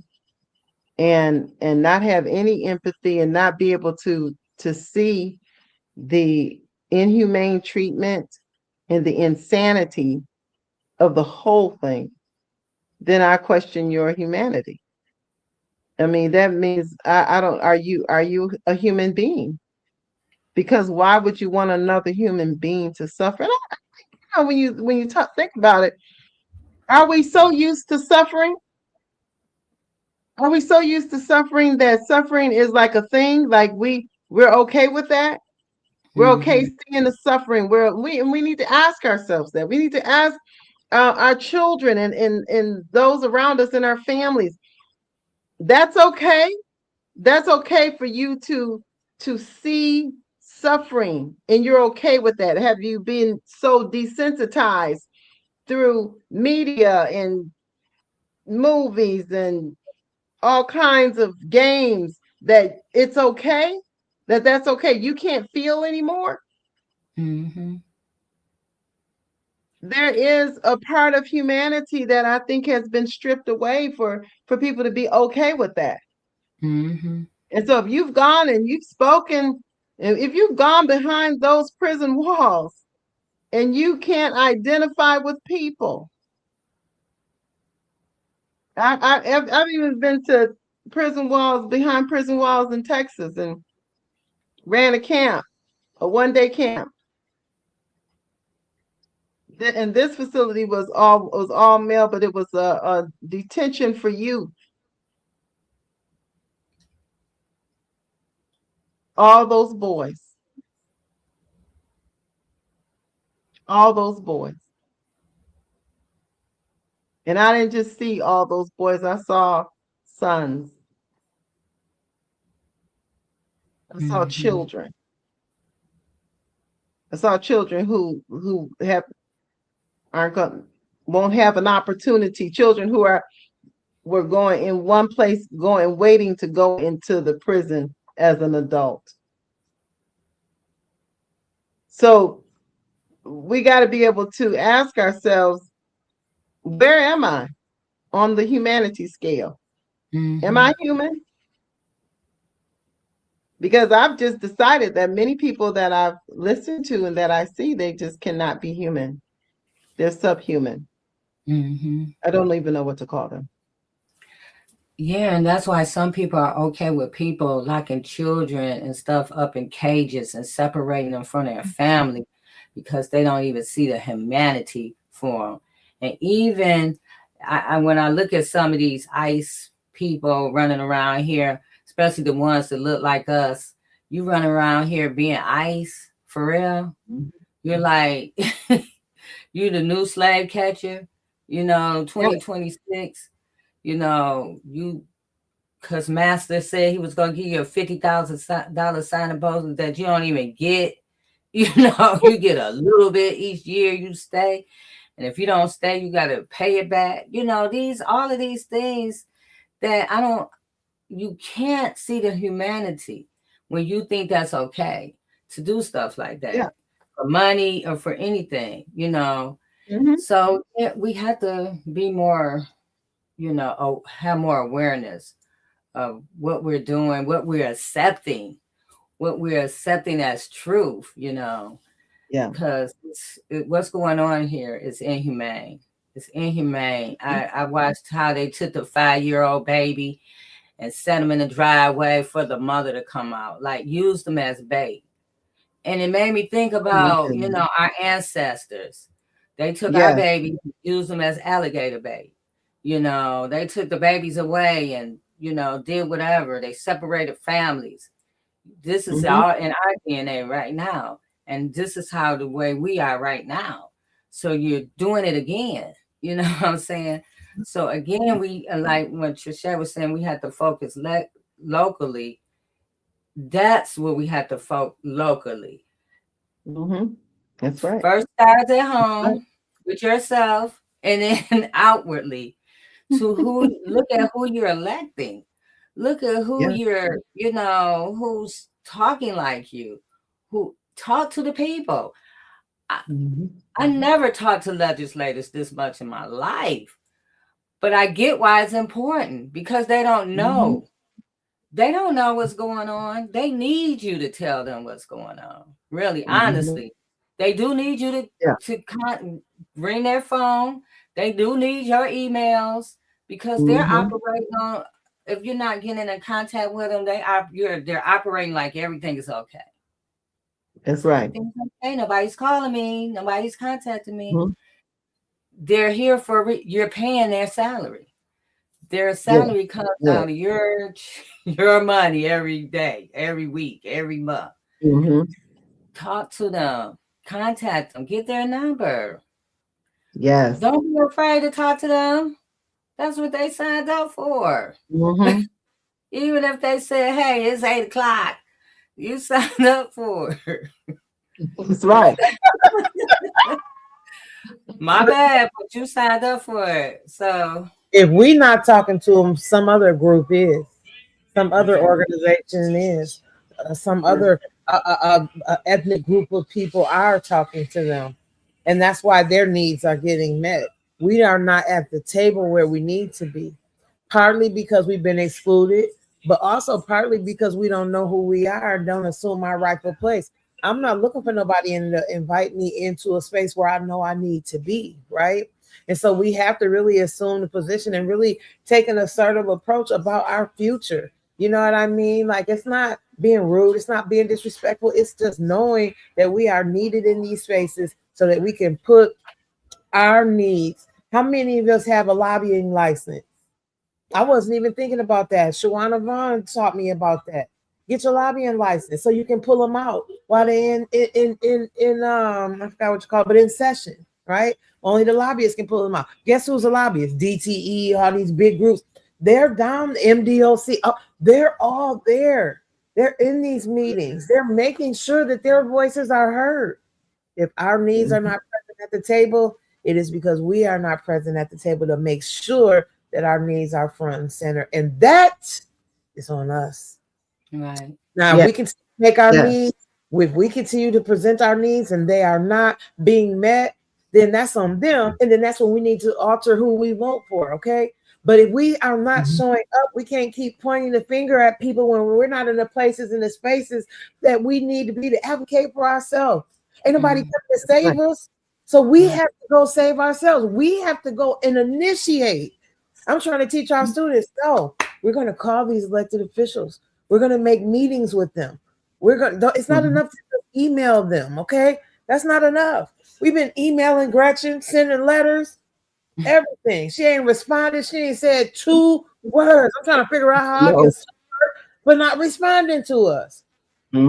and not have any empathy and not be able to see the inhumane treatment and the insanity of the whole thing, then I question your humanity. I mean, that means I don't, are you a human being? Because why would you want another human being to suffer? And when you think about it, are we so used to suffering? Are we so used to suffering that suffering is like a thing? Like we're okay with that? We're okay Mm-hmm. seeing the suffering. We need to ask ourselves that. We need to ask our children and those around us in our families. That's okay. That's okay for you to see suffering, and you're okay with that. Have you been so desensitized through media and movies and all kinds of games that it's okay? That's okay. You can't feel anymore. Mm-hmm. There is a part of humanity that I think has been stripped away for people to be okay with that. Mm-hmm. And so if you've gone and you've spoken, if you've gone behind those prison walls and you can't identify with people, I've even been to prison walls, behind prison walls in Texas, and ran a camp, a 1-day camp. And this facility was all male, but it was a detention for youth. All those boys, all those boys. And I didn't just see all those boys, I saw sons, I saw Mm-hmm. children. I saw children who have aren't going won't have an opportunity, children who are were going in one place, going waiting to go into the prison as an adult. So we got to be able to ask ourselves, where am I on the humanity scale? Am I human? Because I've just decided that many people that I've listened to and that I see, they just cannot be human. They're subhuman. I don't even know what to call them. Yeah, and that's why some people are okay with people locking children and stuff up in cages and separating them from their family because they don't even see the humanity for them. And even when I look at some of these ICE people running around here, especially the ones that look like us, you run around here being ICE for real. You're like, you the new slave catcher, 2026. You because Master said he was going to give you a $50,000 signing bonus that you don't even get. You get a little bit each year you stay. And if you don't stay, you got to pay it back. All of these things that you can't see the humanity when you think that's okay to do stuff like that for money or for anything, So we have to be more, have more awareness of what we're doing, what we're accepting as truth, because what's going on here is inhumane. It's inhumane. I watched how they took the 5-year-old baby and set them in the driveway for the mother to come out, like used them as bait. And it made me think about, our ancestors. They took our babies, used them as alligator bait. They took the babies away and, did whatever. They separated families. This is all in our DNA right now. And this is how the way we are right now. So you're doing it again. You know what I'm saying? So again, we like what Trische was saying, we have to focus locally. That's what we have to focus locally. That's right. First starts at home with yourself, and then outwardly to look at who you're electing. Look at who you're, who's talking like you, who talk to the people. I never talked to legislators this much in my life, but I get why it's important because they don't know. They don't know what's going on. They need you to tell them what's going on. Really, honestly, they do need you to ring their phone. They do need your emails because they're operating on. If you're not getting in contact with them, they're operating like everything is okay. That's right. Everything's okay. Nobody's calling me. Nobody's contacting me. They're here for you're paying their salary. Their salary comes out of your money every day, every week, every month. Talk to them, contact them, get their number. Yes. Don't be afraid to talk to them. That's what they signed up for. Even if they say, hey, it's 8 o'clock, you signed up for it. That's right. My bad, but you signed up for it. So if we not talking to them, some other group is, some other organization is, some other ethnic group of people are talking to them, and that's why their needs are getting met. We are not at the table where we need to be, partly because we've been excluded, but also partly because we don't know who we are, don't assume our rightful place. I'm not looking for nobody to invite me into a space where I know I need to be, right? And so we have to really assume the position and really take an assertive approach about our future. You know what I mean? Like, it's not being rude. It's not being disrespectful. It's just knowing that we are needed in these spaces so that we can put our needs. How many of us have a lobbying license? I wasn't even thinking about that. Shawana Vaughn taught me about that. Get your lobbying license so you can pull them out while they're in I forgot what you call it, but in session, right? Only the lobbyists can pull them out. Guess who's a lobbyist? DTE, all these big groups. They're down, MDOC. Oh, they're all there. They're in these meetings. They're making sure that their voices are heard. If our needs are not present at the table, it is because we are not present at the table to make sure that our needs are front and center. And that is on us. Right. Now, Yeah. we can make our Yeah. needs, if we continue to present our needs and they are not being met, then that's on them. And then that's when we need to alter who we vote for. Okay. But if we are not showing up, we can't keep pointing the finger at people when we're not in the places and the spaces that we need to be to advocate for ourselves. Ain't nobody coming to save us. So we have to go save ourselves. We have to go and initiate. I'm trying to teach our students, no, we're going to call these elected officials. We're going to make meetings with them. We're going to, it's not enough to just email them. Okay. That's not enough. We've been emailing Gretchen, sending letters, everything. She ain't responded. She ain't said 2 words. I'm trying to figure out how I can serve her, but not responding to us. But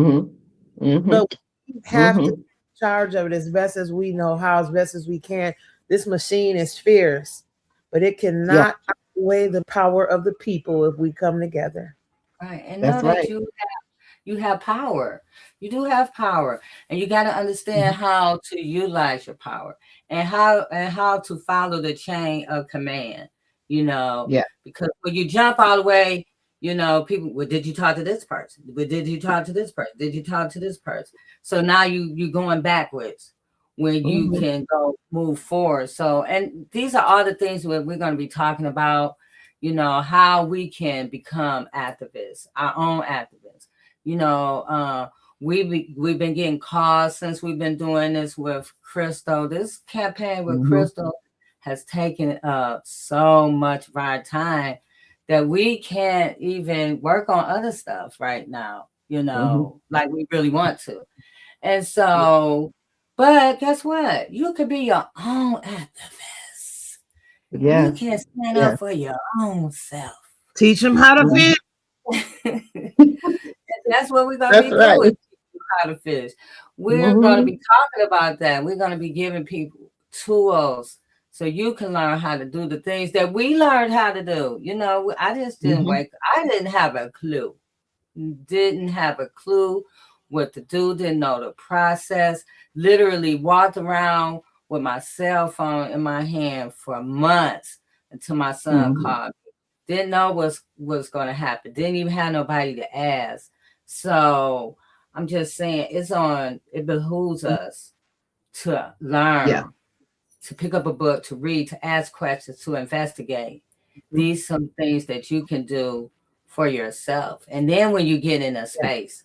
we have to be in charge of it as best as we know how, as best as we can. This machine is fierce, but it cannot outweigh the power of the people if we come together. Right. And That's know that right. you have power. You do have power. And you got to understand how to utilize your power and how to follow the chain of command, Yeah. because when you jump all the way, people, well, did you talk to this person? Well, did you talk to this person? Did you talk to this person? So now you're going backwards when you can go move forward. So, and these are all the things that we're going to be talking about, how we can become activists, our own activists. We've been getting calls since we've been doing this with Krystal. This campaign with Krystal has taken up so much of our time that we can't even work on other stuff right now, like we really want to. And so, but guess what? You could be your own activist. Yeah. You can stand up for your own self. Teach them how to fish. That's what we're going to be doing. How to fish. We're going to be talking about that. We're going to be giving people tools so you can learn how to do the things that we learned how to do. I just didn't I didn't have a clue. Didn't have a clue what to do. Didn't know the process. Literally walked around with my cell phone in my hand for months until my son called me. Didn't know what's going to happen. Didn't even have nobody to ask. So I'm just saying it behooves us to learn, to pick up a book, to read, to ask questions, to investigate. These some things that you can do for yourself. And then when you get in a space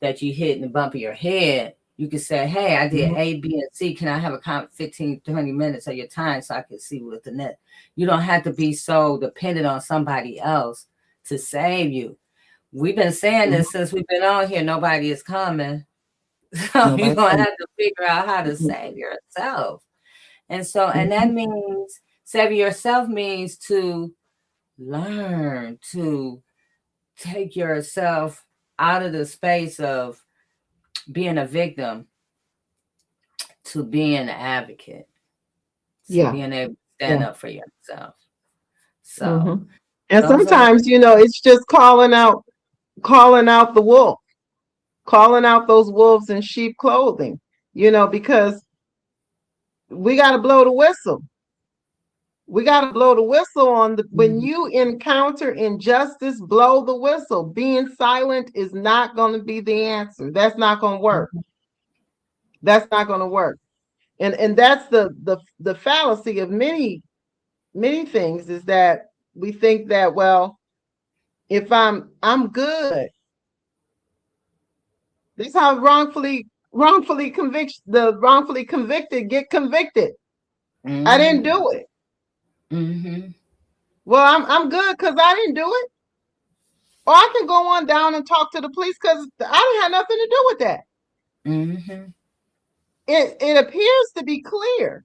that you hit in the bump of your head, you can say, hey, I did A, B, and C. Can I have a 15, 20 minutes of your time so I can see what's the net? You don't have to be so dependent on somebody else to save you. We've been saying this since we've been on here. Nobody is coming. So you're going to have to figure out how to save yourself. And so, and that means saving yourself means to learn to take yourself out of the space of being a victim to being an advocate. To being able to stand up for yourself. So, and sometimes, it's just calling out the wolf, calling out those wolves in sheep clothing, because we got to blow the whistle. We got to blow the whistle on when you encounter injustice, blow the whistle. Being silent is not going to be the answer. That's not going to work. That's not going to work. And that's the fallacy of many things, is that we think that, well, if I'm good. This is how wrongfully convicted get convicted. I didn't do it. Well, I'm good because I didn't do it. Or I can go on down and talk to the police because I didn't have nothing to do with that. It appears to be clear.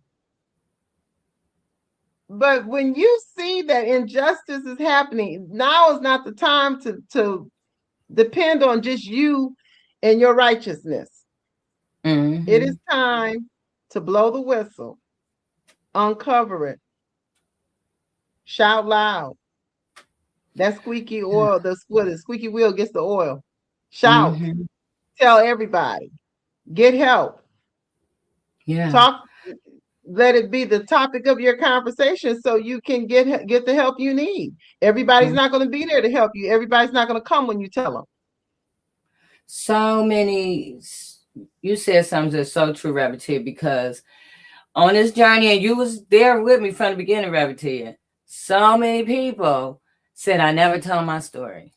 But when you see that injustice is happening, now is not the time to depend on just you and your righteousness. It is time to blow the whistle, uncover it, shout loud. That squeaky oil, the squeaky wheel gets the oil. Shout, tell everybody, get help. Talk, let it be the topic of your conversation so you can get the help you need. Everybody's not going to be there to help you. Everybody's not going to come when you tell them. So many, you said something that's so true, Rabbit Tea, because on this journey, and you was there with me from the beginning, Rabbit Tea, so many people said, I never tell my story.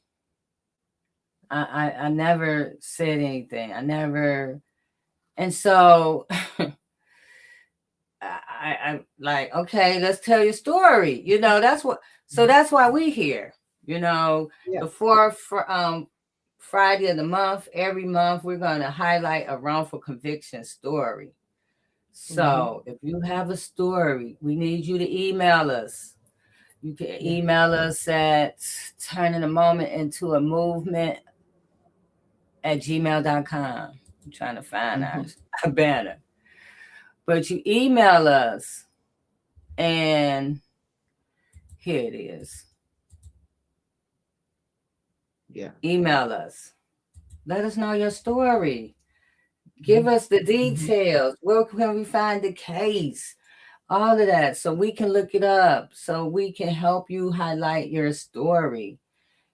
I never said anything. I never, and so I like, okay, let's tell your story. You know, that's what, so that's why we here, you know, the fourth Friday of the month, every month, we're going to highlight a wrongful conviction story. So if you have a story, we need you to email us. You can email us at turning a moment into a movement at gmail.com. I'm trying to find our banner. But you email us, and here it is. Yeah. Email us. Let us know your story. Give us the details. Where can we find the case? All of that, so we can look it up, so we can help you highlight your story.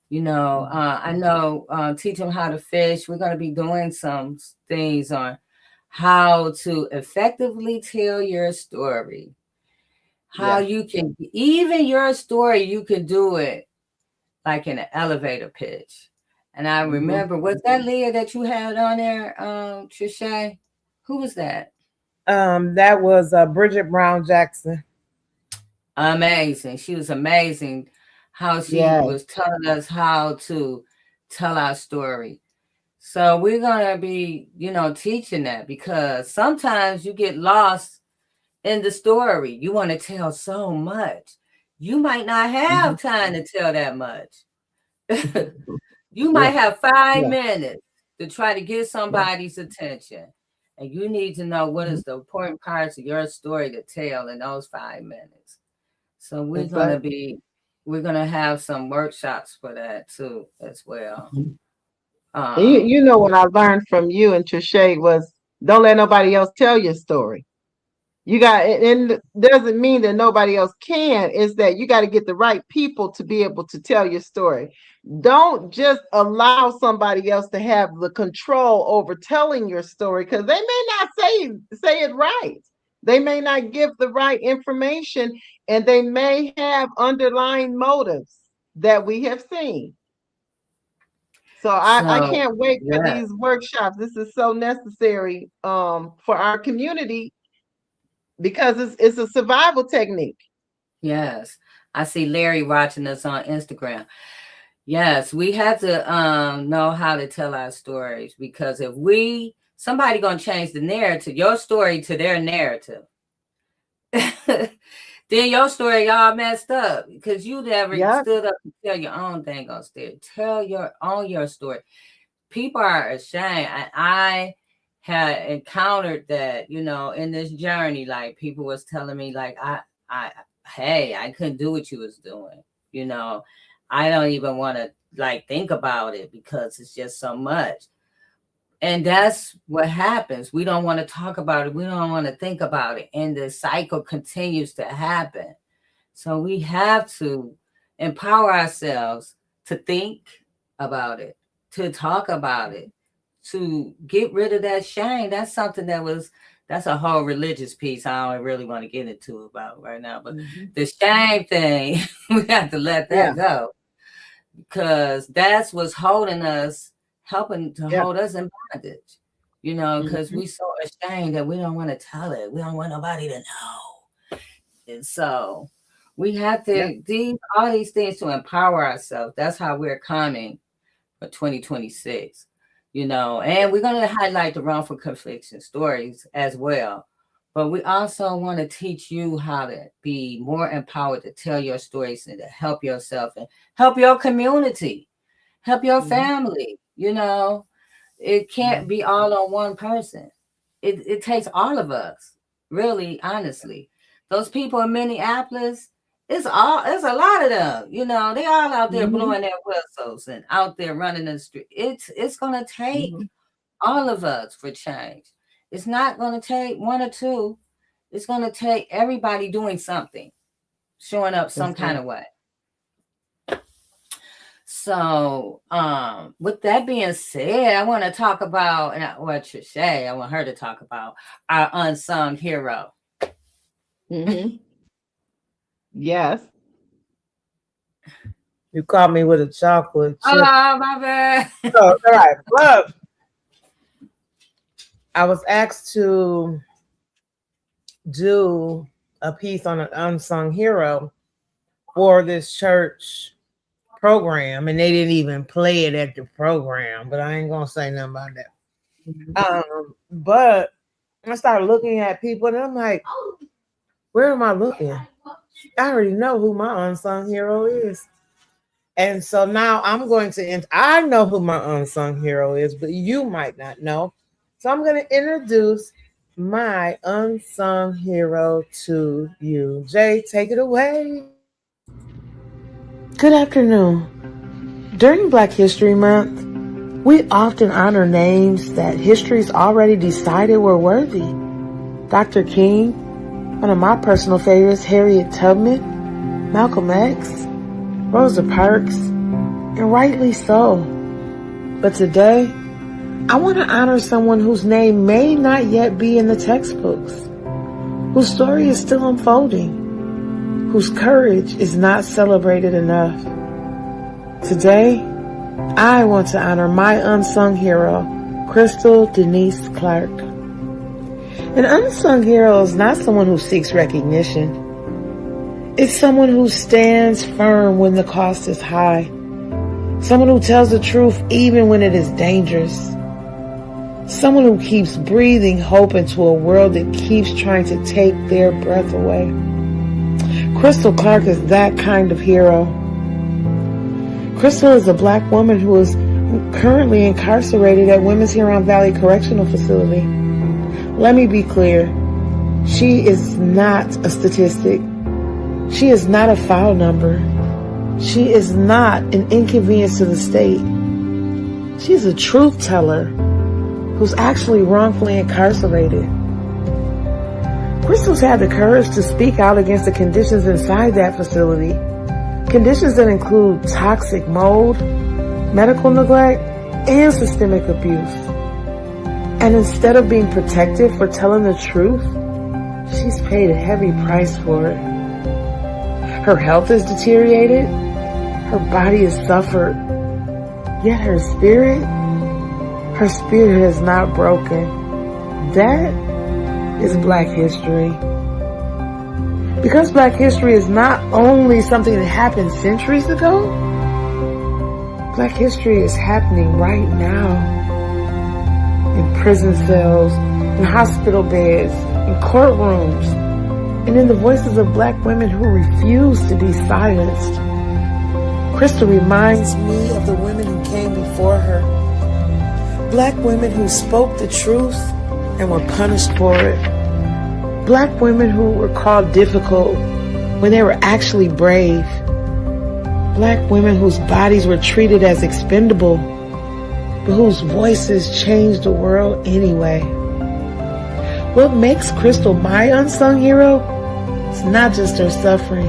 You know, I know teach them how to fish. We're going to be doing some things on how to effectively tell your story. How you can, even your story, you can do it like in an elevator pitch. And I remember, was that Leah that you had on there, Trische? Who was that? That was Bridget Brown Jackson. Amazing. She was amazing. How she was telling us how to tell our story. So we're going to be, you know, teaching that, because sometimes you get lost in the story. You want to tell so much. You might not have time to tell that much. You might have 5 minutes to try to get somebody's attention. And you need to know what is the important parts of your story to tell in those 5 minutes. So we're going to have some workshops for that too, as well. You know what I learned from you and Trische was, don't let nobody else tell your story. You got, and doesn't mean that nobody else can, is that you got to get the right people to be able to tell your story. Don't just allow somebody else to have the control over telling your story, because they may not say it right. They may not give the right information, and they may have underlying motives that we have seen. So I can't wait for these workshops. This is so necessary for our community, because it's a survival technique. Yes. I see Larry watching us on Instagram. Yes, we have to know how to tell our stories, because if somebody going to change the narrative, your story to their narrative, then your story all messed up, because you never stood up and tell your own thing on stage. Tell your story. People are ashamed. I had encountered that, you know, in this journey. Like, people was telling me, like, I couldn't do what you was doing. You know, I don't even want to like think about it, because it's just so much. And that's what happens. We don't want to talk about it. We don't want to think about it. And the cycle continues to happen. So we have to empower ourselves to think about it, to talk about it, to get rid of that shame. That's something that's a whole religious piece I don't really want to get into about right now. But the shame thing, we have to let that go, because that's what's holding us, helping to hold us in bondage, you know, because we're so ashamed that we don't want to tell it. We don't want nobody to know. And so we have to do all these things to empower ourselves. That's how we're coming for 2026, you know, and we're going to highlight the wrongful conviction stories as well. But we also want to teach you how to be more empowered to tell your stories and to help yourself and help your community, help your family. You know, it can't be all on one person. It takes all of us, really, honestly. Those people in Minneapolis, it's a lot of them. You know, they all out there blowing their whistles and out there running the street. It's going to take all of us for change. It's not going to take one or two. It's going to take everybody doing something, showing up some kind of way. So, with that being said, I want to talk about, Trische, I want her to talk about our unsung hero. Mm-hmm. Yes. You caught me with a chocolate chip. Oh, my bad. So, all right, look. I was asked to do a piece on an unsung hero for this church program, and they didn't even play it at the program, but I ain't gonna say nothing about that. Mm-hmm. But I started looking at people, and I'm like, where am I looking? I already know who my unsung hero is. And so now I'm going to, I know who my unsung hero is, but you might not know. So I'm going to introduce my unsung hero to you. Jay, take it away. Good afternoon. During Black History Month, we often honor names that history's already decided were worthy. Dr. King, one of my personal favorites, Harriet Tubman, Malcolm X, Rosa Parks, and rightly so. But today, I want to honor someone whose name may not yet be in the textbooks, whose story is still unfolding, whose courage is not celebrated enough. Today, I want to honor my unsung hero, Krystal Denise Clark. An unsung hero is not someone who seeks recognition. It's someone who stands firm when the cost is high. Someone who tells the truth even when it is dangerous. Someone who keeps breathing hope into a world that keeps trying to take their breath away. Krystal Clark is that kind of hero. Krystal is a Black woman who is currently incarcerated at Women's Huron Valley Correctional Facility. Let me be clear. She is not a statistic. She is not a file number. She is not an inconvenience to the state. She's a truth teller who's actually wrongfully incarcerated. Krystal's had the courage to speak out against the conditions inside that facility. Conditions that include toxic mold, medical neglect, and systemic abuse. And instead of being protected for telling the truth, she's paid a heavy price for it. Her health is deteriorated. Her body has suffered. Yet her spirit is not broken. That is Black history. Because Black history is not only something that happened centuries ago, Black history is happening right now. In prison cells, in hospital beds, in courtrooms, and in the voices of Black women who refuse to be silenced. Krystal reminds me of the women who came before her. Black women who spoke the truth and were punished for it. Black women who were called difficult when they were actually brave. Black women whose bodies were treated as expendable, but whose voices changed the world anyway. What makes Krystal my unsung hero is not just her suffering,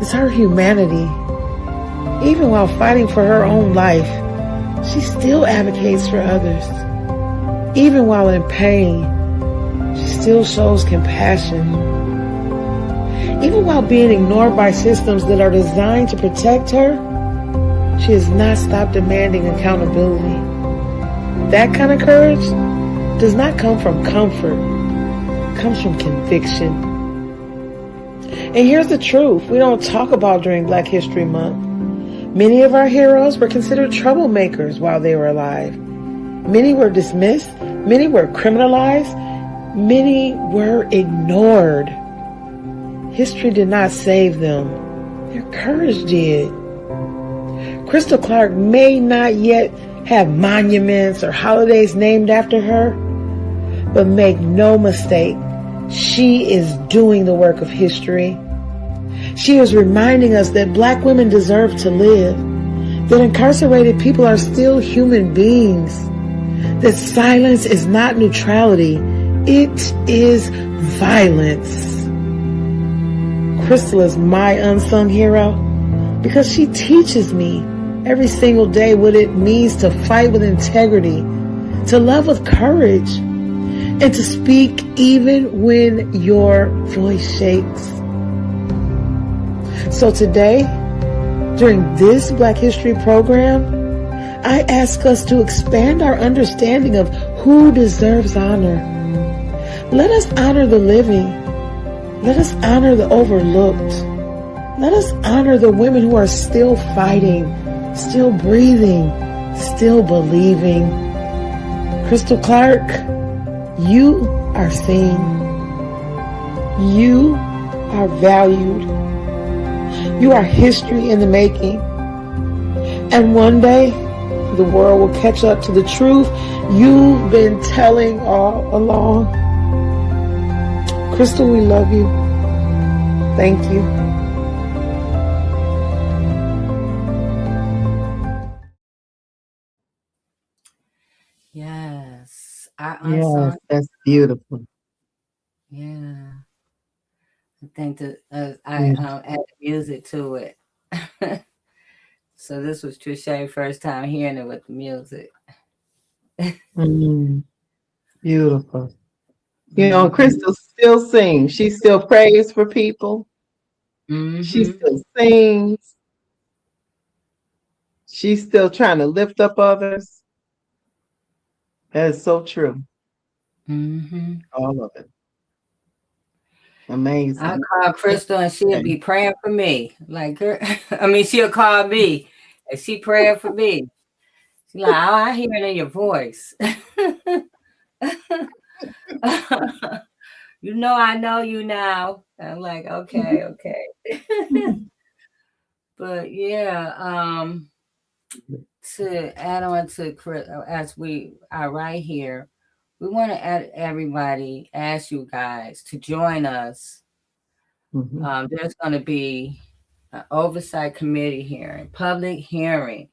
it's her humanity. Even while fighting for her own life, she still advocates for others. Even while in pain, she still shows compassion. Even while being ignored by systems that are designed to protect her, she has not stopped demanding accountability. That kind of courage does not come from comfort. It comes from conviction. And here's the truth we don't talk about during Black History Month. Many of our heroes were considered troublemakers while they were alive. Many were dismissed. Many were criminalized. Many were ignored. History did not save them. Their courage did. Krystal Clark may not yet have monuments or holidays named after her, but make no mistake, she is doing the work of history. She is reminding us that Black women deserve to live, that incarcerated people are still human beings, that silence is not neutrality, it is violence. Krystal is my unsung hero because she teaches me every single day what it means to fight with integrity, to love with courage, and to speak even when your voice shakes. So today, during this Black History program, I ask us to expand our understanding of who deserves honor. Let us honor the living. Let us honor the overlooked. Let us honor the women who are still fighting, still breathing, still believing. Krystal Clark, you are seen. You are valued. You are history in the making. And one day, the world will catch up to the truth you've been telling all along. Krystal, we love you. Thank you. Yes. Yes, that's beautiful. Yeah. I think that I Mm. added music to it. So this was Trische first time hearing it with the music. Mm. Beautiful. You know, Krystal still sings. She still prays for people. She still sings. She's still trying to lift up others. That is so true. All of it. Amazing. I call Krystal and she'll be praying for me. Like her, I mean, she'll call me and she praying for me. She's like, oh, I hear it in your voice. You know, I know you now. I'm like, okay. But yeah, to add on to Chris, as we are right here, we want to ask you guys to join us. There's going to be an oversight committee hearing, public hearing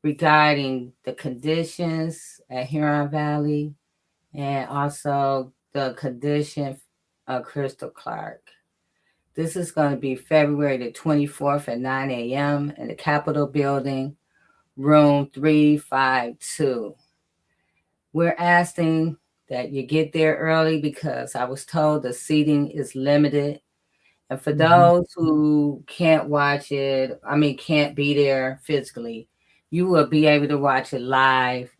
regarding the conditions at Huron Valley and also the condition of Krystal Clark. This is going to be February the 24th at 9 a.m. in the Capitol Building, room 352. We're asking that you get there early because I was told the seating is limited. And for those who can't watch it, can't be there physically, you will be able to watch it live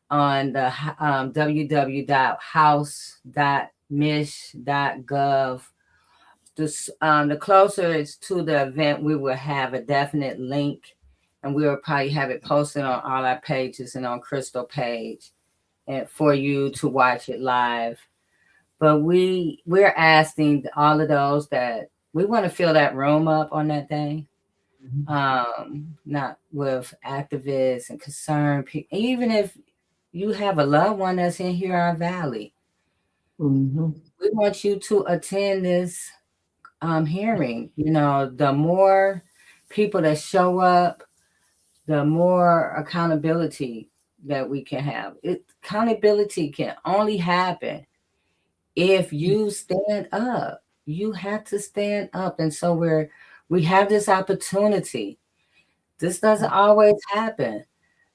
on the www.house.mich.gov. The closer it's to the event, we will have a definite link, and we will probably have it posted on all our pages and on Krystal page, and for you to watch it live. But we're asking all of those that we want to fill that room up on that day. Not with activists and concerned people, even if you have a loved one that's in Huron Valley. We want you to attend this hearing. You know, the more people that show up, the more accountability that we can have. Accountability can only happen if you stand up. You have to stand up. And so we have this opportunity. This doesn't always happen.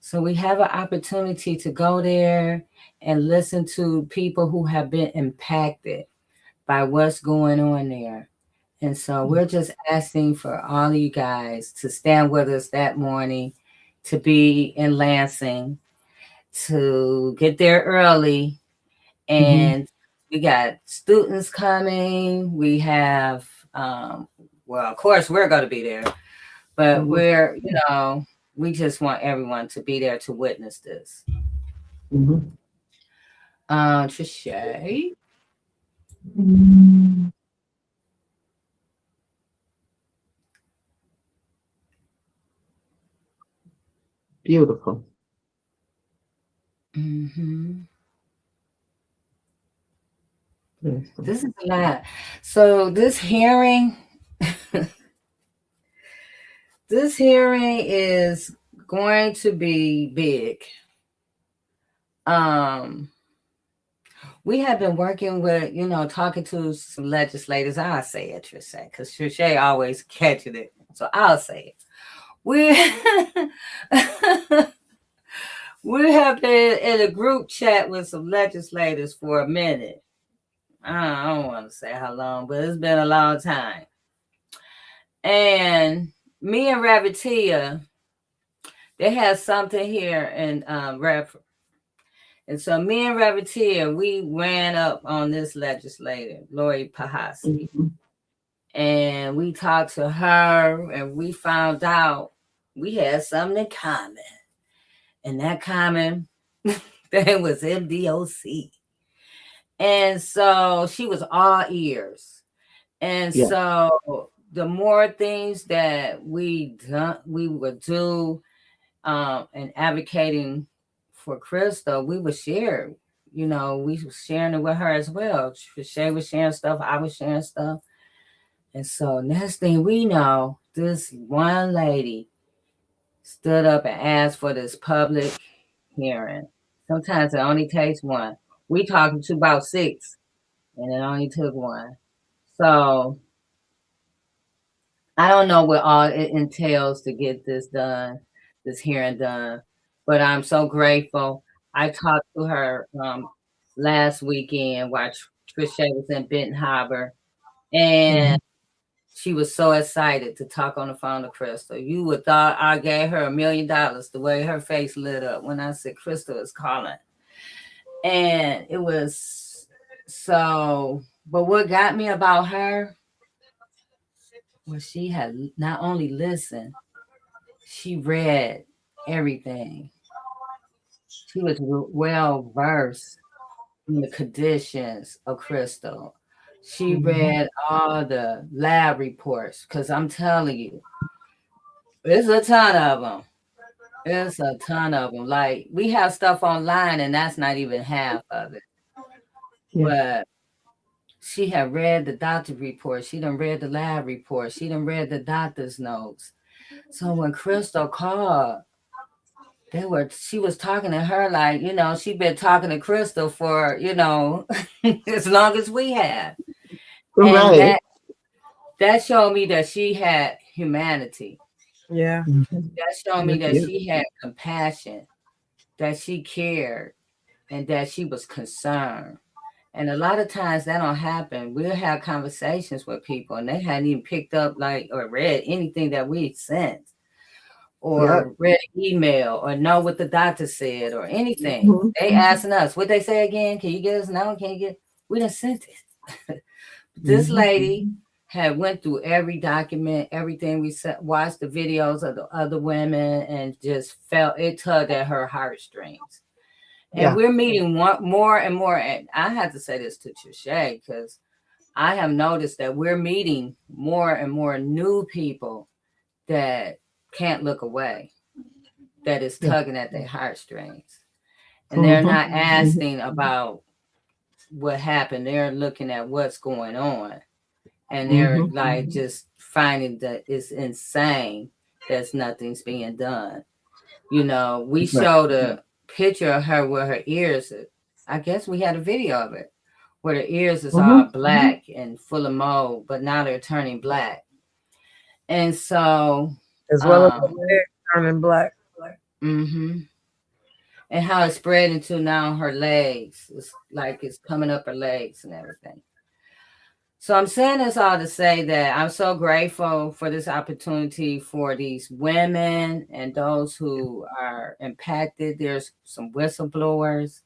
So we have an opportunity to go there and listen to people who have been impacted by what's going on there. And so we're just asking for all of you guys to stand with us that morning, to be in Lansing, to get there early. And we got students coming. We have, well, of course, we're going to be there. But we just want everyone to be there to witness this. Trische? Beautiful. This is a lot. So this hearing, this hearing is going to be big. we have been working with, talking to some legislators. I'll say it, Trisha, because Trisha always catching it. So I'll say it. We we have been in a group chat with some legislators for a minute. I don't want to say how long, but it's been a long time. And me and Ravitia, they had something here in and so me and Ravitia, we ran up on this legislator, Lori Pahasi. Mm-hmm. And we talked to her and we found out we had something in common. And that common thing was MDOC. And so she was all ears. And so the more things that we would do and advocating for Krystal, we would share. We were sharing it with her as well. Shay was sharing stuff, I was sharing stuff. And so next thing we know, this one lady stood up and asked for this public hearing. Sometimes it only takes one. We talking to about 6, and it only took one. So I don't know what all it entails to get this done, this hearing done, but I'm so grateful. I talked to her last weekend while Trisha was in Benton Harbor, and she was so excited to talk on the phone to Krystal. You would thought I gave her $1 million the way her face lit up when I said Krystal is calling. And it was so, but what got me about her was she had not only listened, she read everything. She was well versed in the conditions of Krystal. She read all the lab reports, because I'm telling you, it's a ton of them. It's a ton of them. Like, we have stuff online, and that's not even half of it. But she had read the doctor report. She done read the lab report. She done read the doctor's notes. So when Krystal called, she was talking to her like, she'd been talking to Krystal for, as long as we had. And that showed me that she had humanity. Yeah. That showed me that she had compassion, that she cared, and that she was concerned. And a lot of times that don't happen. We'll have conversations with people and they hadn't even picked up or read anything that we sent or read an email or know what the doctor said or anything. They asking us, what they say again? Can you get us now? We done sent it. This lady had went through every document, everything we watched the videos of the other women and just felt it tugged at her heartstrings. And we're meeting more and more. And I have to say this to Trisha, because I have noticed that we're meeting more and more new people that can't look away, that is tugging at their heartstrings. And they're not asking about what happened. They're looking at what's going on. And they're like just finding that it's insane that nothing's being done. We showed a picture of her where her ears, I guess we had a video of it, where the ears is all black and full of mold, but now they're turning black. And so as well as the legs turning black. And how it's spread into now her legs. It's like it's coming up her legs and everything. So I'm saying this all to say that I'm so grateful for this opportunity for these women and those who are impacted. There's some whistleblowers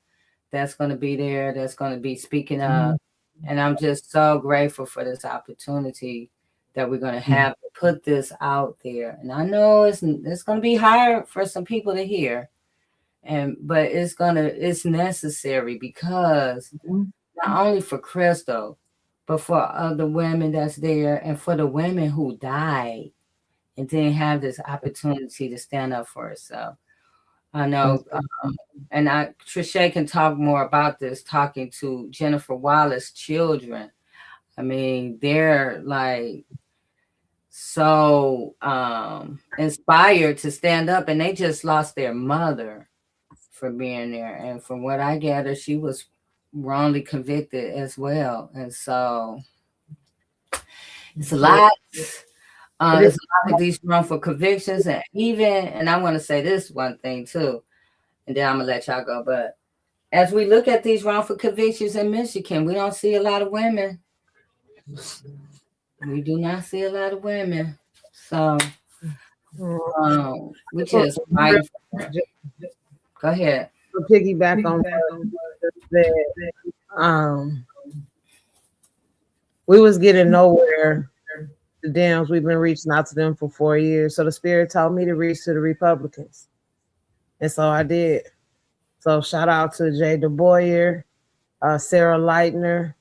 that's going to be there, that's going to be speaking up. And I'm just so grateful for this opportunity that we're going to have to put this out there. And I know it's going to be hard for some people to hear, but it's necessary, because not only for Krystal, but for other women that's there and for the women who died and didn't have this opportunity to stand up for herself. I know, and Trisha can talk more about this, talking to Jennifer Wallace's children. I mean, they're like so inspired to stand up, and they just lost their mother for being there. And from what I gather, she was wrongly convicted as well. And so it's a lot. It's a lot of these wrongful convictions, and I'm going to say this one thing too, and then I'm going to let y'all go. But as we look at these wrongful convictions in Michigan, we don't see a lot of women. We do not see a lot of women. So we just fight. Go ahead. To piggyback on that, we was getting nowhere. The Dems, we've been reaching out to them for 4 years. So the Spirit told me to reach to the Republicans. And so I did. So shout out to Jay DeBoyer, Sarah Leitner.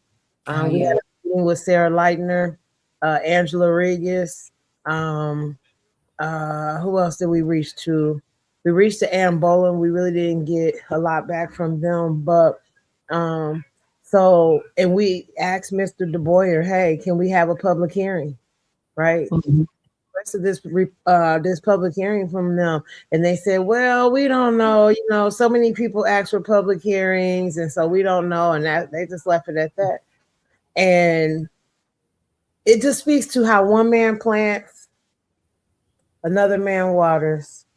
We had a meeting with Sarah Leitner, Angela Regis. Who else did we reach to? We reached to Ann Boland. We really didn't get a lot back from them. But so, and we asked Mr. DeBoyer, hey, can we have a public hearing? Right? Rest of this public hearing from them, and they said, well, we don't know, so many people ask for public hearings, and so we don't know, and that they just left it at that. And it just speaks to how one man plants, another man waters,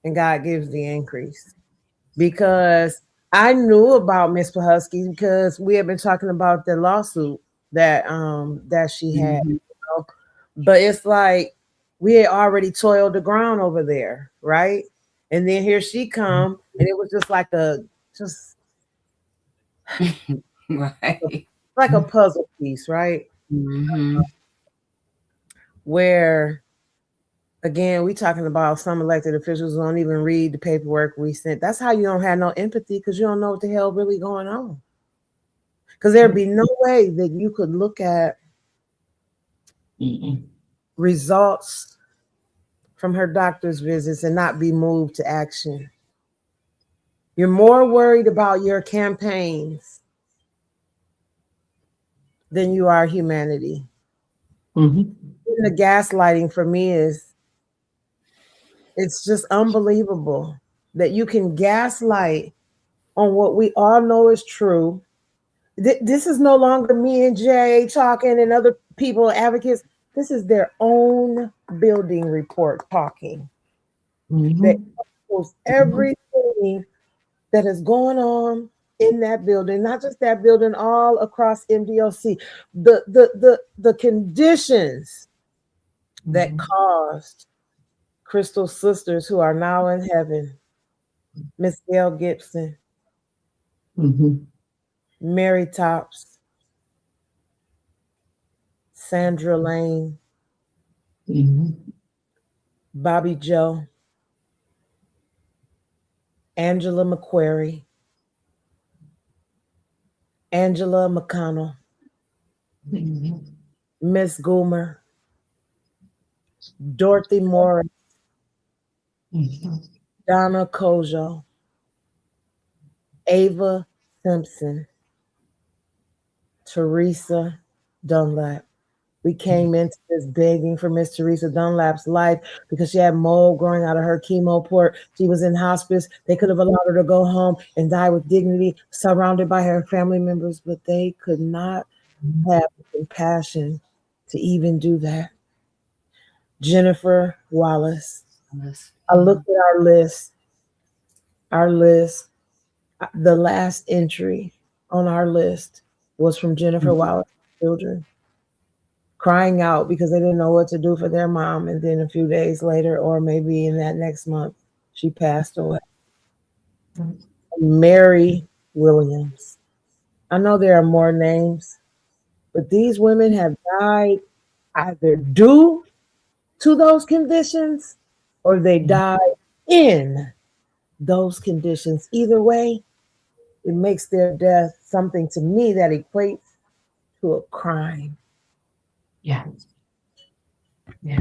and God gives the increase. Because I knew about Miss Pahusky because we had been talking about the lawsuit that she had. But it's like we had already toiled the ground over there, right? And then here she come, and it was just like right, like a puzzle piece, right? Where, again, we talking about some elected officials who don't even read the paperwork we sent. That's how you don't have no empathy, because you don't know what the hell really going on. Because there'd be no way that you could look at results from her doctor's visits and not be moved to action. You're more worried about your campaigns than you are humanity. The gaslighting for me it's just unbelievable that you can gaslight on what we all know is true. This is no longer me and Jay talking and other people, advocates. This is their own building report talking. That shows everything that is going on in that building, not just that building, all across MDOC. The conditions that caused Krystal's sisters, who are now in heaven, Miss Gail Gibson, Mary Tops, Sandra Lane, Bobby Joe, Angela McQuarrie, Angela McConnell, Miss Goomer, Dorothy Morris, Donna Kojo, Ava Simpson, Teresa Dunlap. We came into this begging for Miss Teresa Dunlap's life because she had mold growing out of her chemo port. She was in hospice. They could have allowed her to go home and die with dignity, surrounded by her family members, but they could not have the compassion to even do that. Jennifer Wallace. I looked at our list. The last entry on our list was from Jennifer Wallace's children, crying out because they didn't know what to do for their mom. And then a few days later, or maybe in that next month, she passed away. Mary Williams. I know there are more names, but these women have died either due to those conditions or they died in those conditions. Either way, it makes their death something to me that equates to a crime. Yeah. Yeah.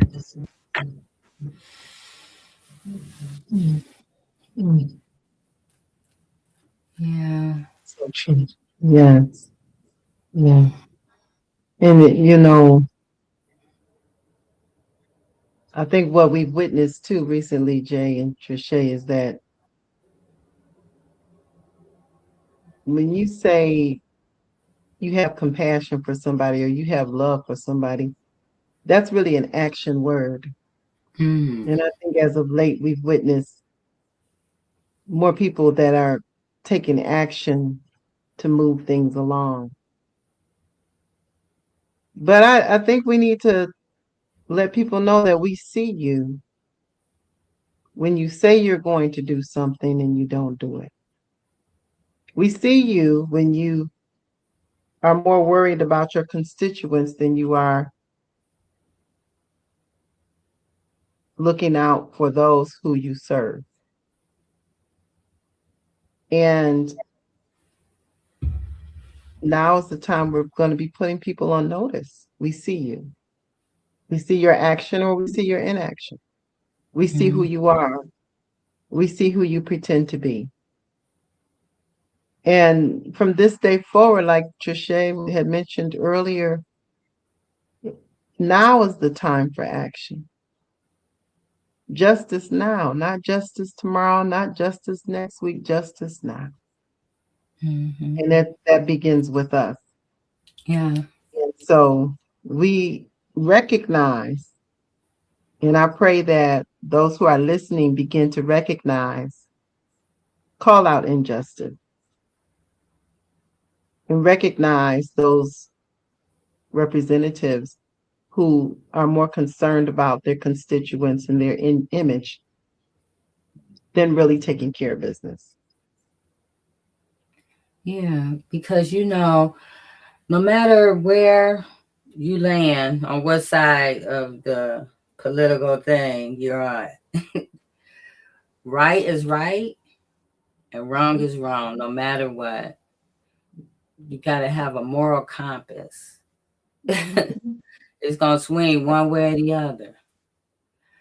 Yeah. So true. Yes. Yeah. And I think what we've witnessed too recently, Jay and Trische, is that when you say you have compassion for somebody or you have love for somebody, that's really an action word. Mm. And I think as of late, we've witnessed more people that are taking action to move things along. But I think we need to let people know that we see you when you say you're going to do something and you don't do it. We see you when you are more worried about your constituents than you are looking out for those who you serve. And now is the time we're going to be putting people on notice. We see you. We see your action or we see your inaction. We see who you are. We see who you pretend to be. And from this day forward, like Trische had mentioned earlier, now is the time for action. Justice now, not justice tomorrow, not justice next week, justice now. Mm-hmm. And that begins with us. Yeah. And so we recognize, and I pray that those who are listening begin to recognize, call out injustice, and recognize those representatives who are more concerned about their constituents and their image than really taking care of business. Yeah, because no matter where you land, on what side of the political thing you're on, right is right and wrong is wrong, no matter what. You got to have a moral compass. It's going to swing one way or the other.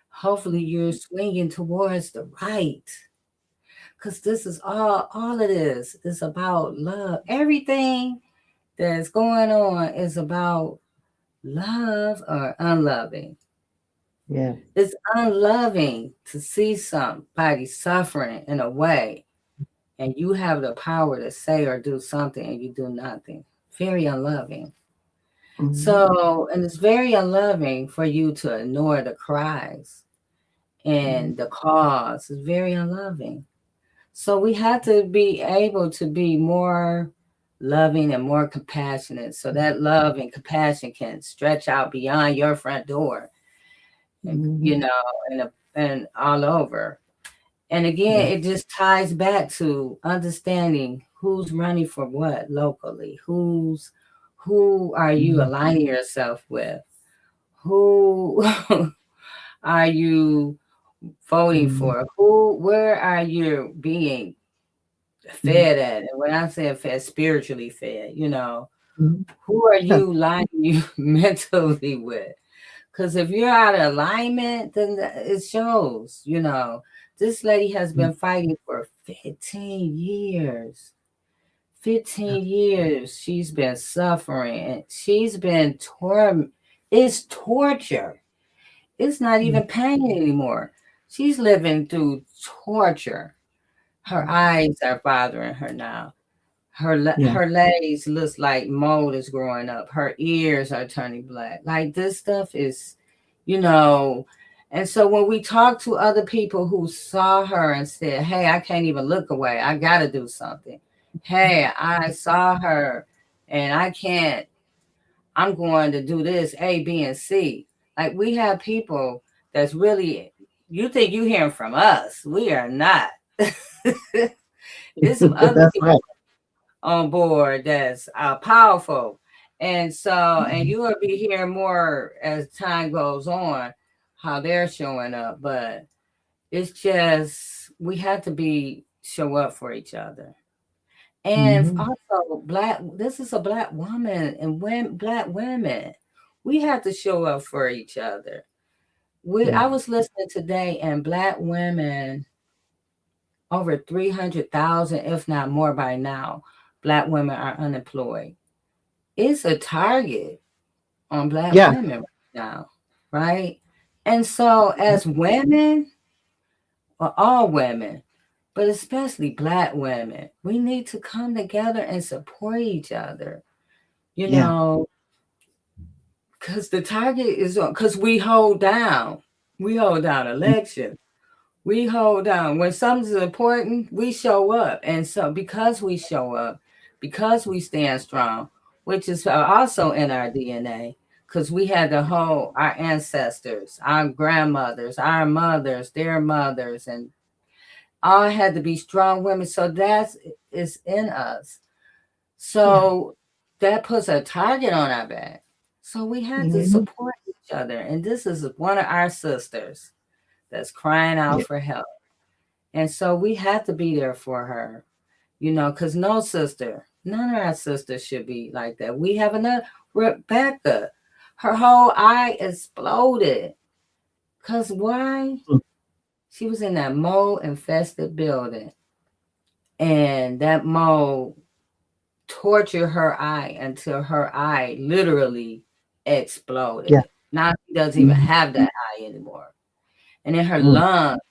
Hopefully you're swinging towards the right. Because this is all of this is about love. Everything that's going on is about love or unloving. Yeah. It's unloving to see somebody suffering in a way and you have the power to say or do something and you do nothing. Very unloving. Mm-hmm. So, and it's very unloving for you to ignore the cries and the cause. It's very unloving. So we have to be able to be more loving and more compassionate so that love and compassion can stretch out beyond your front door, and, and all over. And again, it just ties back to understanding who's running for what locally, who are you aligning yourself with, who are you voting for, where are you being fed at? And when I say fed, spiritually fed, who are you lining you mentally with? Because if you're out of alignment, then it shows, This lady has been fighting for 15 years. 15 years she's been suffering. She's been it's torture. It's not even pain anymore. She's living through torture. Her eyes are bothering her now. Her legs looks like mold is growing up. Her ears are turning black. Like this stuff is, and so when we talk to other people who saw her and said, hey, I can't even look away. I got to do something. Hey, I saw her and I can't, I'm going to do this, A, B, and C. Like we have people that's really, you think you hearing from us. We are not. There's some other people on board that's powerful. And so, and you will be hearing more as time goes on how they're showing up. But it's just, we have to show up for each other. And also this is a Black woman and Black women. We have to show up for each other. I was listening today and Black women, over 300,000, if not more by now, Black women are unemployed. It's a target on Black women right now, right? And so as women, or all women, but especially Black women, we need to come together and support each other, you Yeah. know, because the target is on, because we hold down elections. We hold down. When something's important, we show up. And so because we show up, because we stand strong, which is also in our DNA, because we had our ancestors, our grandmothers, our mothers, their mothers, and all had to be strong women. So that is in us. So that puts a target on our back. So we have to Mhm. support each other. And this is one of our sisters that's crying out Yeah. for help. And so we have to be there for her, you know, because none of our sisters should be like that. We have another Rebecca. Her whole eye exploded. Because why? Mm. She was in that mold infested building. And that mold tortured her eye until her eye literally exploded. Yeah. Now she doesn't even Mhm. have that eye anymore. And in her Mm. lungs,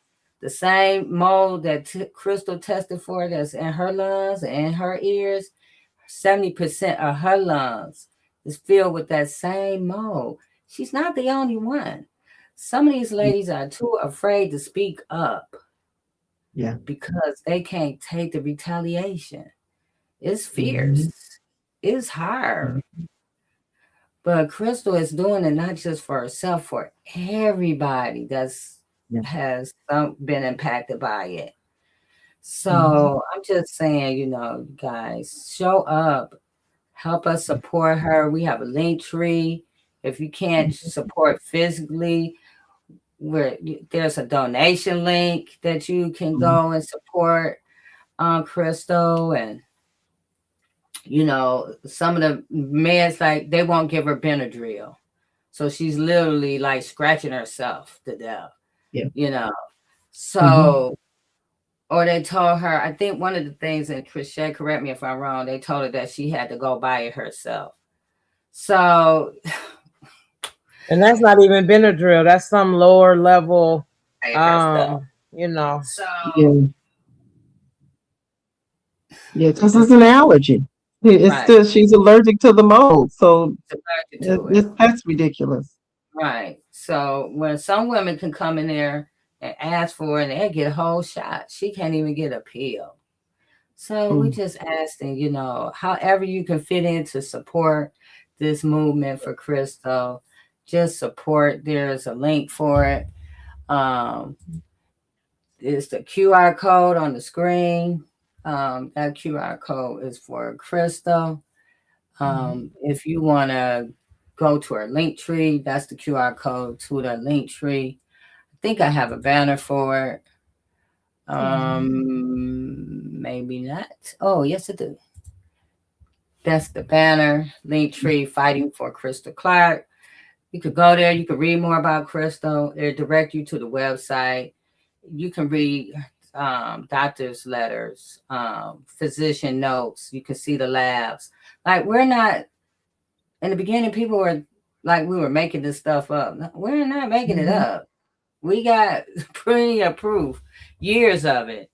the same mold that Krystal tested for that's in her lungs and her ears, 70% of her lungs is filled with that same mold. She's not the only one. Some of these ladies are too afraid to speak up Yeah. because they can't take the retaliation. It's Mhm. fierce. It's hard. Mhm. But Krystal is doing it not just for herself, for everybody that's Yeah. has been impacted by it. Mhm. So I'm just saying, you know, guys, show up, help us support her. We have a link tree. If you can't support physically, there's a donation link that you can Mhm. go and support Krystal. And you know, some of the meds, like they won't give her Benadryl. So she's literally like scratching herself to death, Yeah. you know. Mhm. So, or they told her, I think one of the things, and Trische, correct me if I'm wrong, they told her that she had to go buy it herself. So, And that's not even Benadryl. That's some lower level, herself. you know. So, Yeah. Yeah, because it's an allergy. It's right, still she's allergic to the mold, so allergic to it. that's ridiculous. Right. So when some women can come in there and ask for it and they get a whole shot, she can't even get a pill. So we Mm. just asking, you know, however you can fit in to support this movement for Krystal, just support. There's a link for it. Um, it's the QR code on the screen. That QR code is for Krystal. If you want to go to our link tree, that's the QR code to the link tree. I think I have a banner for it. Maybe not. Oh, yes, I do. That's the banner, link tree, fighting for Krystal Clark. You could go there. You could read more about Krystal. It'll direct you to the website. You can read doctor's letters, physician notes. You can see the labs. Like we're not, in the beginning, people were like we were making this stuff up. No, we're not making it Mhm. up. We got plenty of proof, years of it.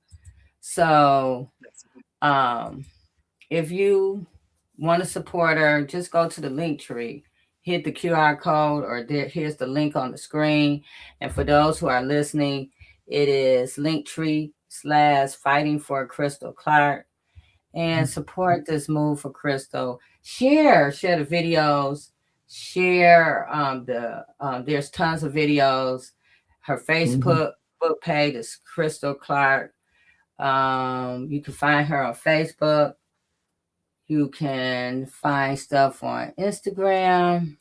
So um, if you want to support her, just go to the link tree, hit the QR code, or here's the link on the screen. And for those who are listening, it is Linktree/fighting for Krystal Clark. And support this move for Krystal. Share the videos. Share there's tons of videos. Her Mhm. Facebook book page is Krystal Clark. You can find her on Facebook. You can find stuff on Instagram,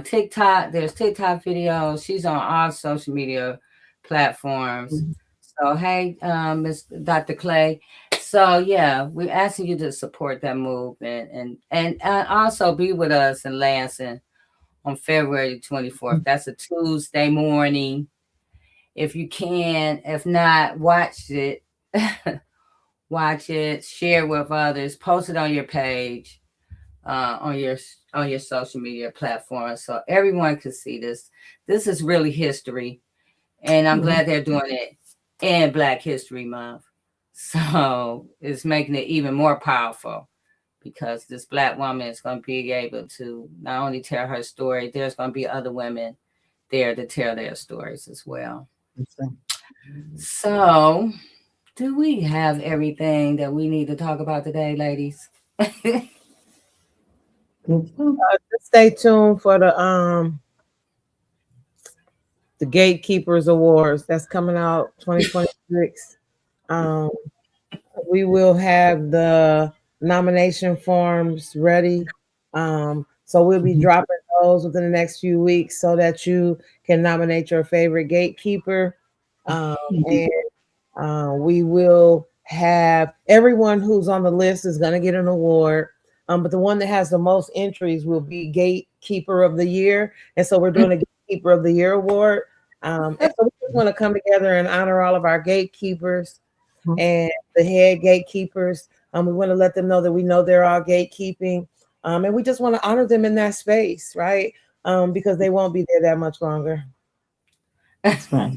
TikTok. There's TikTok videos. She's on all social media platforms. Mhm. So hey, Miss Dr. Clay. So yeah, we're asking you to support that movement and also be with us in Lansing on February 24th. That's a Tuesday morning. If you can, if not, watch it. Watch it, share with others, post it on your page, on your social media platform, so everyone can see this. This is really history, and I'm Mhm. glad they're doing it in Black History Month. So it's making it even more powerful because this Black woman is going to be able to not only tell her story, there's going to be other women there to tell their stories as well. So, do we have everything that we need to talk about today, ladies? Just stay tuned for the Gatekeepers Awards that's coming out 2026. We will have the nomination forms ready. So we'll be dropping those within the next few weeks so that you can nominate your favorite gatekeeper. And we will have everyone who's on the list is going to get an award. But the one that has the most entries will be Gatekeeper of the Year. And so we're doing a Gatekeeper of the Year award. And so we just want to come together and honor all of our gatekeepers and the head gatekeepers. We want to let them know that we know they're all gatekeeping. And we just want to honor them in that space, right? Because they won't be there that much longer. That's right.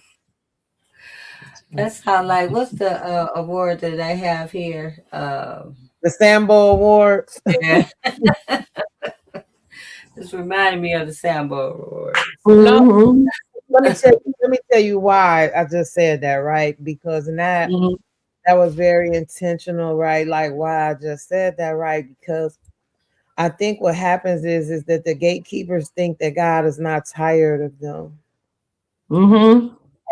That's how, like, what's the award that I have here? The Sambo Awards. Yeah. This reminded me of the Sambo Awards. No, let me tell you why I just said that, right? Because that was very intentional, right? Like why I just said that, right? Because I think what happens is that the gatekeepers think that God is not tired of them.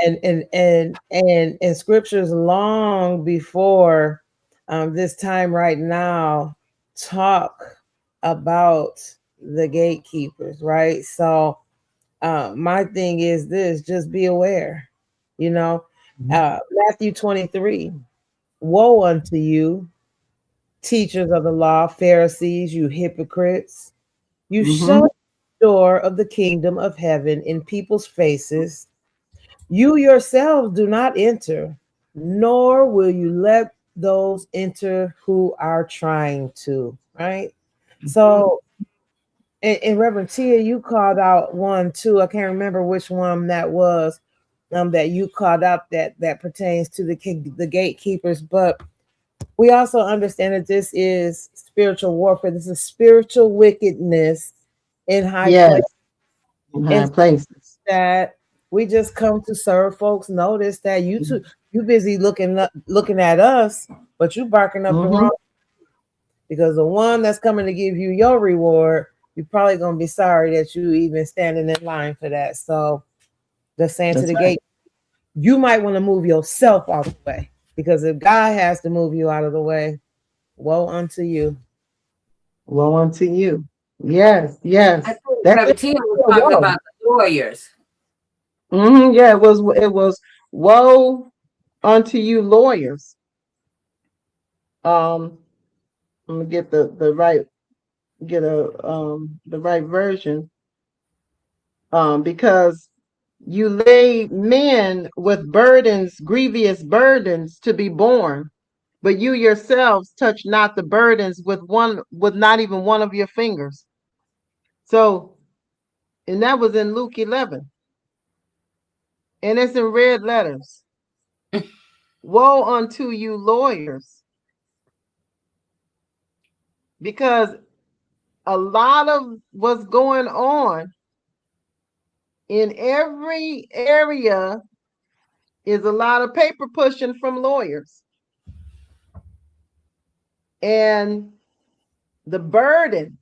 And scriptures long before this time right now talk about the gatekeepers, right? So my thing is this: just be aware, Matthew 23, woe unto you, teachers of the law, Pharisees, you hypocrites, you shut the door of the kingdom of heaven in people's faces. You yourselves do not enter, nor will you let those enter who are trying to, right? So, and Reverend Tia, you called out one too. I can't remember which one that was that you called out that pertains to the gatekeepers. But we also understand that this is spiritual warfare. This is spiritual wickedness in high places. That we just come to serve folks. Notice that you busy looking at us, but you barking up the wrong. Because the one that's coming to give you your reward, you're probably gonna be sorry that you even standing in line for that. So, just saying to the gate, you might want to move yourself out of the way. Because if God has to move you out of the way, woe unto you. Woe unto you. Yes. I think Reverend Tia was talking about the lawyers. Yeah, it was woe unto you, lawyers. I'm gonna get the right version. Because you lay men with burdens, grievous burdens to be borne, but you yourselves touch not the burdens with not even one of your fingers. So, and that was in Luke 11. And it's in red letters. Woe unto you, lawyers. Because a lot of what's going on in every area is a lot of paper pushing from lawyers. And the burden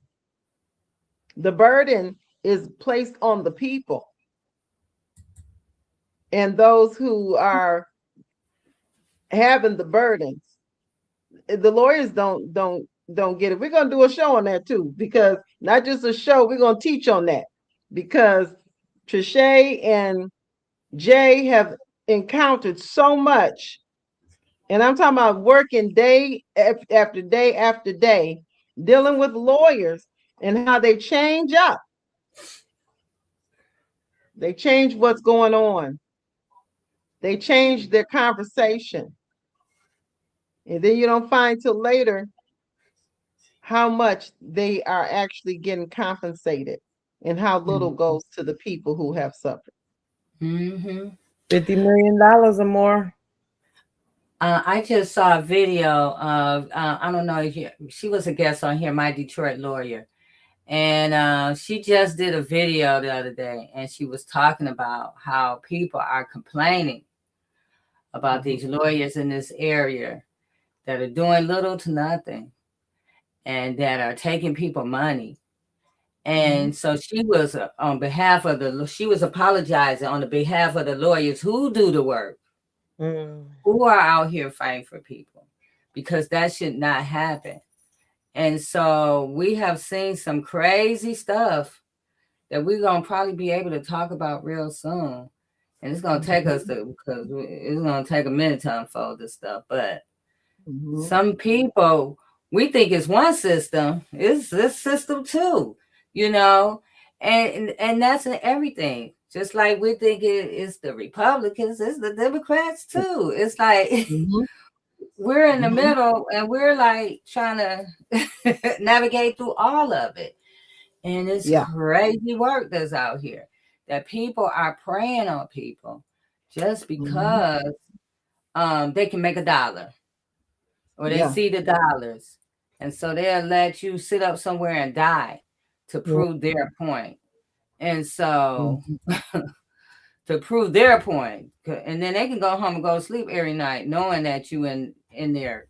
is placed on the people. And those who are having the burdens, the lawyers don't get it. We're going to do a show on that too, because not just a show, we're going to teach on that, because Trische and Jay have encountered so much. And I'm talking about working day after day after day, dealing with lawyers and how they change up. They change what's going on. They change their conversation. And then you don't find till later how much they are actually getting compensated and how little goes to the people who have suffered. $50 million or more. I just saw a video of I don't know if she was a guest on here, My Detroit Lawyer, and she just did a video the other day, and she was talking about how people are complaining about these lawyers in this area that are doing little to nothing and that are taking people money. And so she was on behalf of she was apologizing on the behalf of the lawyers who do the work, who are out here fighting for people, because that should not happen. And so we have seen some crazy stuff that we're going to probably be able to talk about real soon. And it's going to take us because it's going to take a minute to unfold this stuff. But some people, we think it's one system, it's this system too, you know, and that's in everything. Just like we think it's the Republicans, it's the Democrats too. It's like we're in the middle and we're like trying to navigate through all of it. And it's crazy work that's out here that people are preying on people just because they can make $1 or they see the dollars. And so they'll let you sit up somewhere and die to prove their point. And so to prove their point, and then they can go home and go to sleep every night knowing that you in there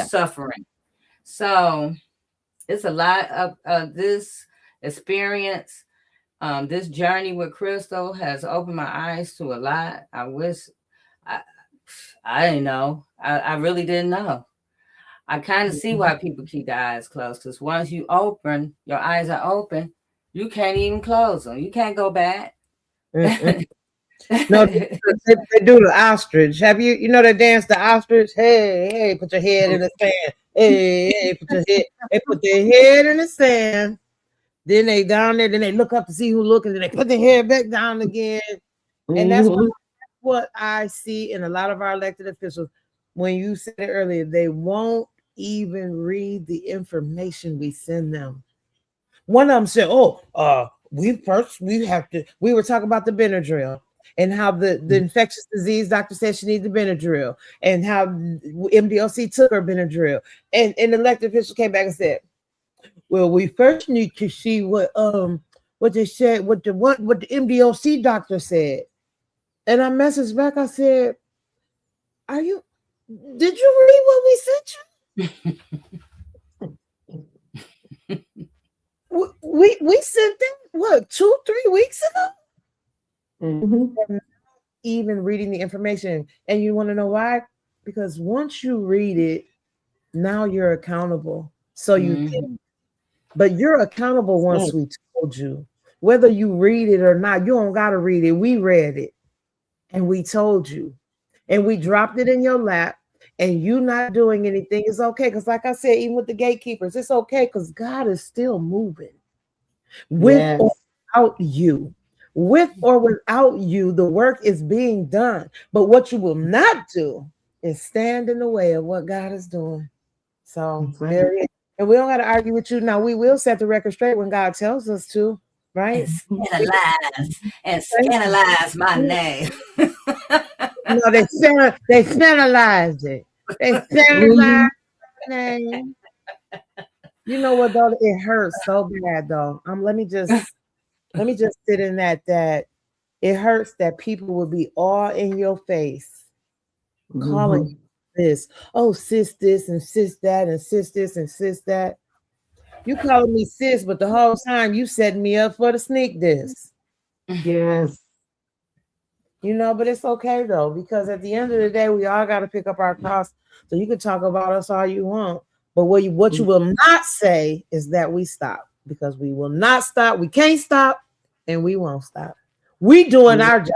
suffering. So it's a lot of this experience. This journey with Krystal has opened my eyes to a lot. I wish I didn't know. I really didn't know. I kind of see why people keep their eyes closed, because once you open, your eyes are open, you can't even close them. You can't go back. No, they do the ostrich. Have you know they dance the ostrich? Hey, hey, put your head in the sand. Hey, hey, put your head. They put their head in the sand. Then they down there. Then they look up to see who looking. Then they put their head back down again. And that's what I see in a lot of our elected officials. When you said it earlier, they won't even read the information we send them. One of them said, we were talking about the Benadryl and how the infectious disease doctor said she needs the Benadryl and how MDOC took her Benadryl. And the elected official came back and said, well, we first need to see what they said, what the MDOC doctor said. And I messaged back, I said, did you read what we sent you? we sent that what 2-3 weeks ago. Even reading the information, and you want to know why? Because once you read it, now you're accountable. So you think, but you're accountable once we told you. Whether you read it or not, you don't gotta read it. We read it and we told you, and we dropped it in your lap. And you not doing anything is okay. Because like I said, even with the gatekeepers, it's okay because God is still moving. With or without you. With or without you, the work is being done. But what you will not do is stand in the way of what God is doing. So and we don't got to argue with you. Now we will set the record straight when God tells us to, right? And scandalize my name. No, they scandalized it. They scandalized my name. You know what though? It hurts so bad though. Let me just sit in that it hurts that people will be all in your face calling this, sis this and sis that and sis this and sis that. You calling me sis, but the whole time you setting me up for the sneak this. Yes. You know, but it's okay though, because at the end of the day, we all got to pick up our cross. So you can talk about us all you want, but what you will not say is that we stop, because we will not stop. We can't stop, and we won't stop. We doing our job.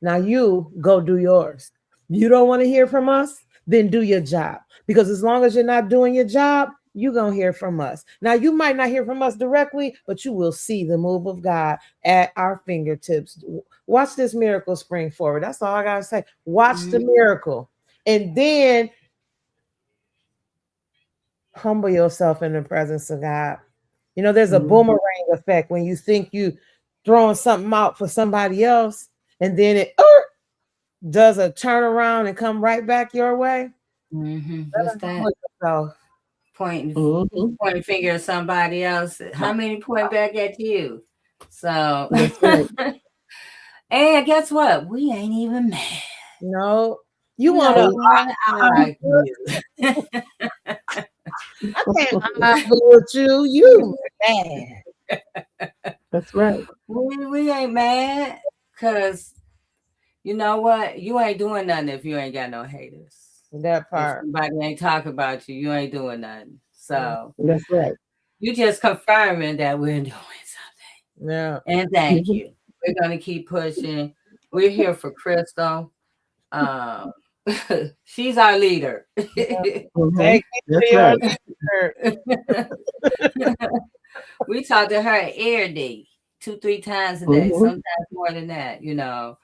Now you go do yours. You don't want to hear from us? Then do your job, because as long as you're not doing your job, you're going to hear from us. Now, you might not hear from us directly, but you will see the move of God at our fingertips. Watch this miracle spring forward. That's all I got to say. Watch the miracle. And then humble yourself in the presence of God. You know, there's a boomerang effect when you think you throwing something out for somebody else, and then does a turnaround and come right back your way, What's that? so Pointing, Mhm. pointing finger at somebody else. How many point back at you? So, That's right. and guess what? We ain't even mad. no, you You want know to what? I like you. I can't argue with you. You mad. That's right. We ain't mad because you know what? You ain't doing nothing if you ain't got no haters. That If part. somebody ain't talking about you, you ain't doing nothing. So That's right. you just confirming that we're doing something. Yeah. And thank Mhm. you. We're gonna keep pushing. We're here for Krystal. Um, she's our leader. Mhm. Take me That's to your right. leader. We talk to her every day, 2-3 times a day, Mhm. sometimes more than that, you know.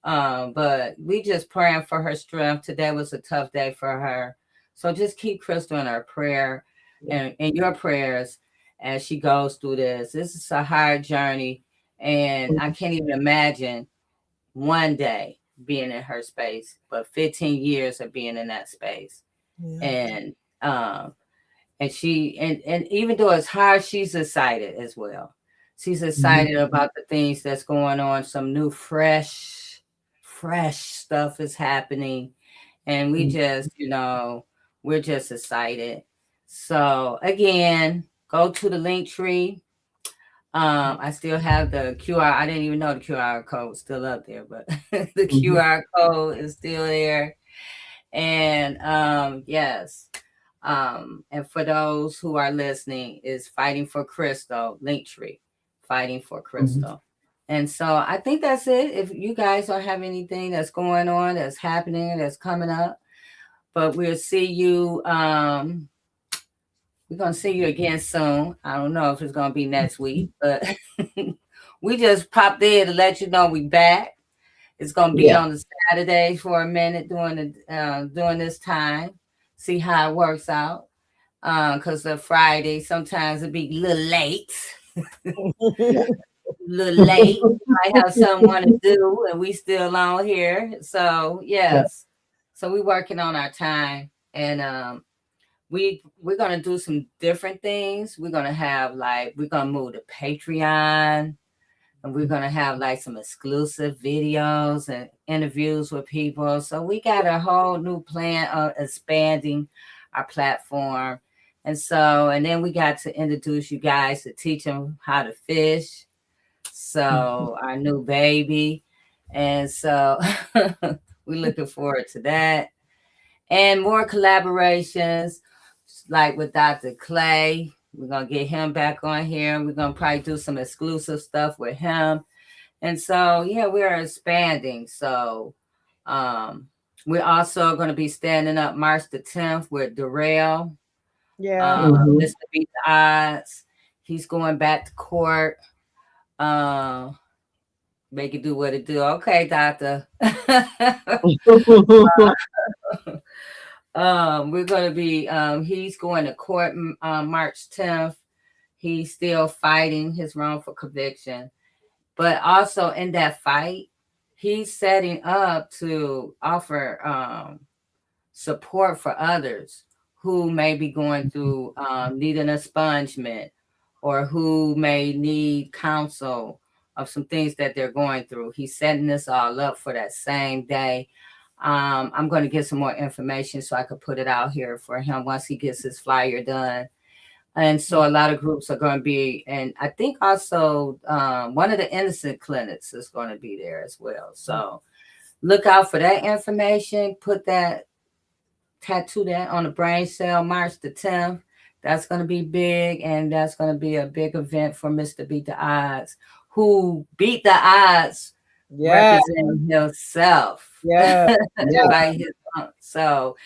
But we just praying for her strength. Today was a tough day for her. So just keep Krystal in our prayer and in your prayers as she goes through this. This is a hard journey. And I can't even imagine one day being in her space, but 15 years of being in that space. Yeah. And she and even though it's hard, she's excited as well. She's Mhm. excited about the things that's going on. Some new fresh stuff is happening. And we Mhm. just, we're just excited. So again, go to the link tree. I still have the QR. I didn't even know the QR code was still up there, but the Mhm. QR code is still there. And yes. And for those who are listening, is Fighting for Krystal, Linktree, Fighting for Mhm. Krystal. And so I think that's it. If you guys don't have anything that's going on, that's happening, that's coming up, but we'll see you. We're gonna see you again soon. I don't know if it's gonna be next week, but we just popped in to let you know we back. It's gonna be Yeah. on the Saturday for a minute during this time. See how it works out. Because the Friday sometimes it be a little late, Yeah. little late. Might have something want to do, and we still on here. So Yeah. yes, so we working on our time, and we're gonna do some different things. We're gonna move to Patreon, and we're gonna have like some exclusive videos and interviews with people. So we got a whole new plan of expanding our platform. And then we got to introduce you guys to teach them how to fish. So our new baby. And so we're looking forward to that. And more collaborations like with Dr. Clay. We're gonna get him back on here. We're gonna probably do some exclusive stuff with him. And so, yeah, we're expanding. So, we're also going to be standing up March the 10th with Darrell, Yeah. Mhm. Mr. Beat the Odds. He's going back to court. Uh, Make it do what it do. Okay, doctor. We're going to be, he's going to court March 10th. He's still fighting his wrongful conviction. But also in that fight, he's setting up to offer support for others who may be going through needing expungement or who may need counsel of some things that they're going through. He's setting this all up for that same day. I'm going to get some more information so I could put it out here for him once he gets his flyer done. And so a lot of groups are going to be, and I think also one of the innocent clinics is going to be there as well. So look out for that information. Tattoo that on the brain cell March the 10th. That's going to be big, and that's going to be a big event for Mr. Beat the Odds, who beat the odds Yeah. representing himself. Yeah. Yeah. By his so,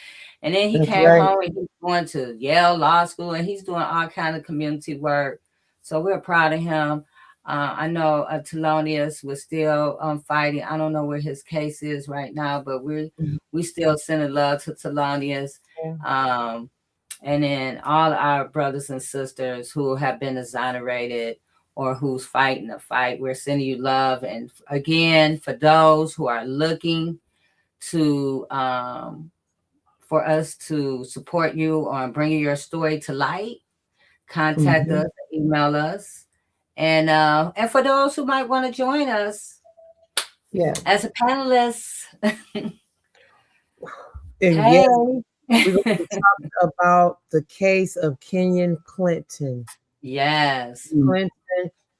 and then he That's came right. home and he's going to Yale Law School, and he's doing all kind of community work. So we're proud of him. I know Thelonious was still fighting. I don't know where his case is right now, but we still sending love to Thelonious. And then all our brothers and sisters who have been exonerated or who's fighting the fight, we're sending you love. And again, for those who are looking to for us to support you on bringing your story to light, contact us, email us, and for those who might want to join us, as a panelist, And hey. We're going to talk about the case of Kenyon Clinton. Yes. Clinton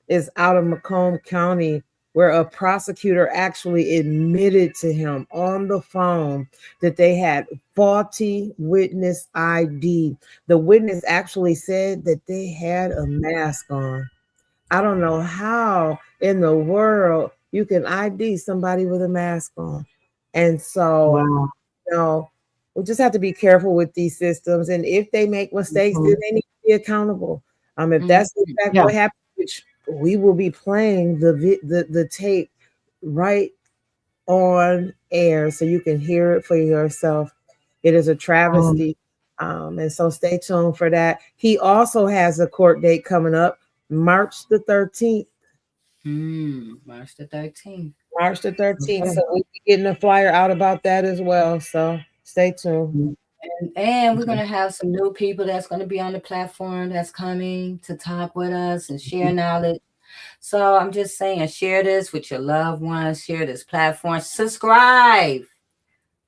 is out of Macomb County, where a prosecutor actually admitted to him on the phone that they had faulty witness ID. The witness actually said that they had a mask on. I don't know how in the world you can ID somebody with a mask on. And so, we just have to be careful with these systems. And if they make mistakes, then they need to be accountable. If that's in fact what happened, which we will be playing the tape right on air so you can hear it for yourself. It is a travesty. And so stay tuned for that. He also has a court date coming up, March the 13th. March the 13th. March the 13th. So we'll be getting a flyer out about that as well. So stay tuned. And we're going to have some new people that's going to be on the platform that's coming to talk with us and share knowledge. So I'm just saying, share this with your loved ones, share this platform, subscribe.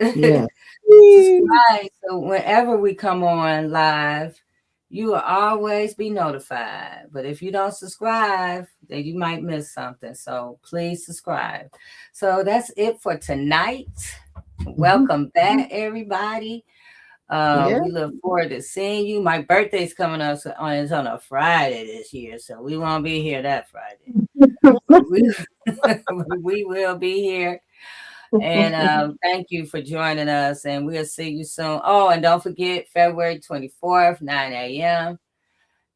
Yeah. Subscribe so whenever we come on live, you will always be notified. But if you don't subscribe, then you might miss something. So please subscribe. So that's it for tonight. Welcome back, everybody. We look forward to seeing you. My birthday's coming up on a Friday this year, so we won't be here that Friday. we will be here. And thank you for joining us, and we'll see you soon. Oh, and don't forget, February 24th, 9 a.m.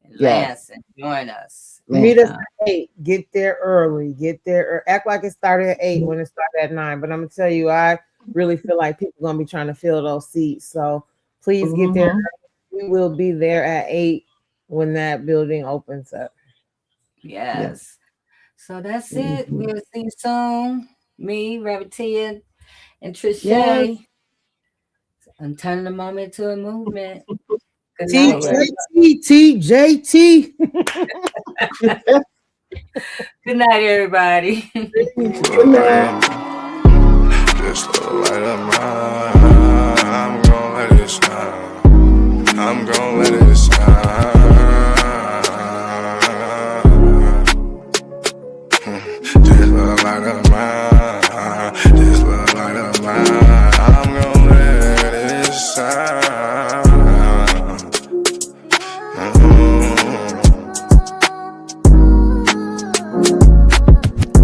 in Lansing. Join us. Meet us at 8. Get there early. Get there. Act like it started at 8 when it started at 9. But I'm going to tell you, I really feel like people are going to be trying to fill those seats. So please get there. We will be there at 8 when that building opens up. Yes. So that's it. We'll see you soon. Me, Reverend Tia, and Trische. I'm turning the moment to a movement. TJT. Good night, everybody. Good night. Just the light of mine. I'm gonna let it shine. I'm gonna let it shine. Just the light of mine. Just the light of mine. I'm gonna let it shine.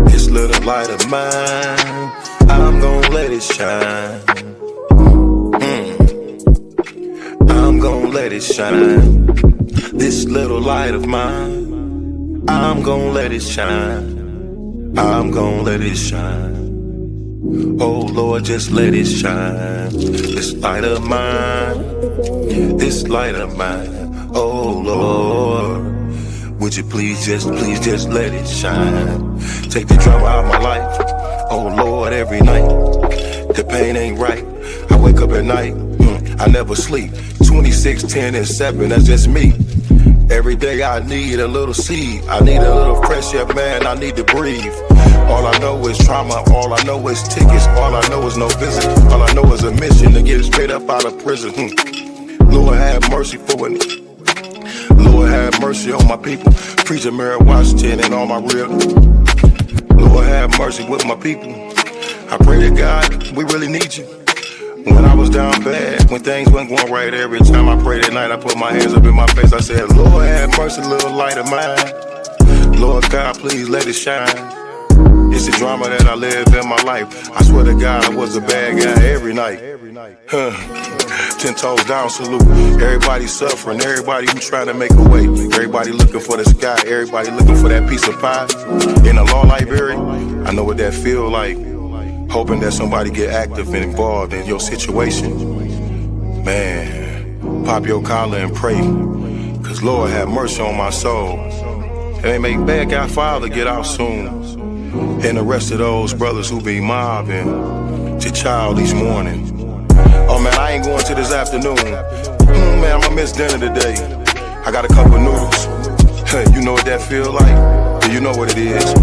This little light of mine, I'm gonna let it shine. I'm gonna let it shine. This little light of mine, I'm gonna let it shine. I'm gonna let it shine. Oh Lord, just let it shine. This light of mine, this light of mine. Oh Lord, would you please just let it shine. Take the drama out of my life. Oh Lord, every night the pain ain't right. I wake up at night, I never sleep. 26, 10, and 7, that's just me. Every day I need a little seed. I need a little fresh air, man, I need to breathe. All I know is trauma, all I know is tickets. All I know is no visit. All I know is a mission to get straight up out of prison. Lord have mercy for it. Lord have mercy on my people. Preacher Mary Washington and all my real. Lord have mercy with my people. I pray to God, we really need you. When I was down bad, when things weren't going right, every time I prayed at night, I put my hands up in my face. I said, Lord have mercy, little light of mine. Lord God, please let it shine. It's the drama that I live in my life. I swear to God, I was a bad guy every night. 10 toes down, salute. Everybody suffering, everybody who trying to make a way. Everybody looking for the sky, everybody looking for that piece of pie. In a law library, I know what that feel like. Hoping that somebody get active and involved in your situation. Man, pop your collar and pray. Cause Lord have mercy on my soul. And they make bad guy father get out soon. and the rest of those brothers who be mobbing to child each morning. Oh man, I ain't going to this afternoon. Man, I'ma miss dinner today. I got a cup of noodles. Hey, you know what that feel like? Do you know what it is?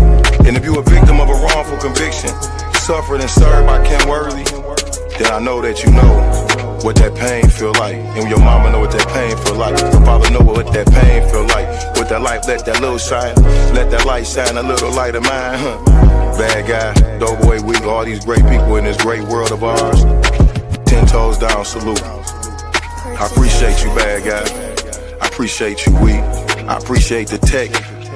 And if you a victim of a wrongful conviction, suffered and served by Ken Worthy, then I know that you know what that pain feel like. And your mama know what that pain feel like. Your father know what that pain feel like. With that light, let that little shine. Let that light shine a little light of mine, huh? Bad guy, Doughboy Week, all these great people in this great world of ours. 10 toes down, salute. I appreciate you, bad guy. I appreciate you, Week. I appreciate the tech.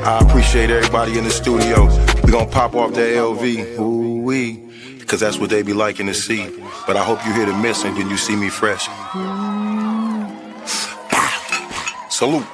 I appreciate everybody in the studio. We gonna pop off that LV, ooh-wee, cause that's what they be liking to see. But I hope you hear the missing when you see me fresh. Salute.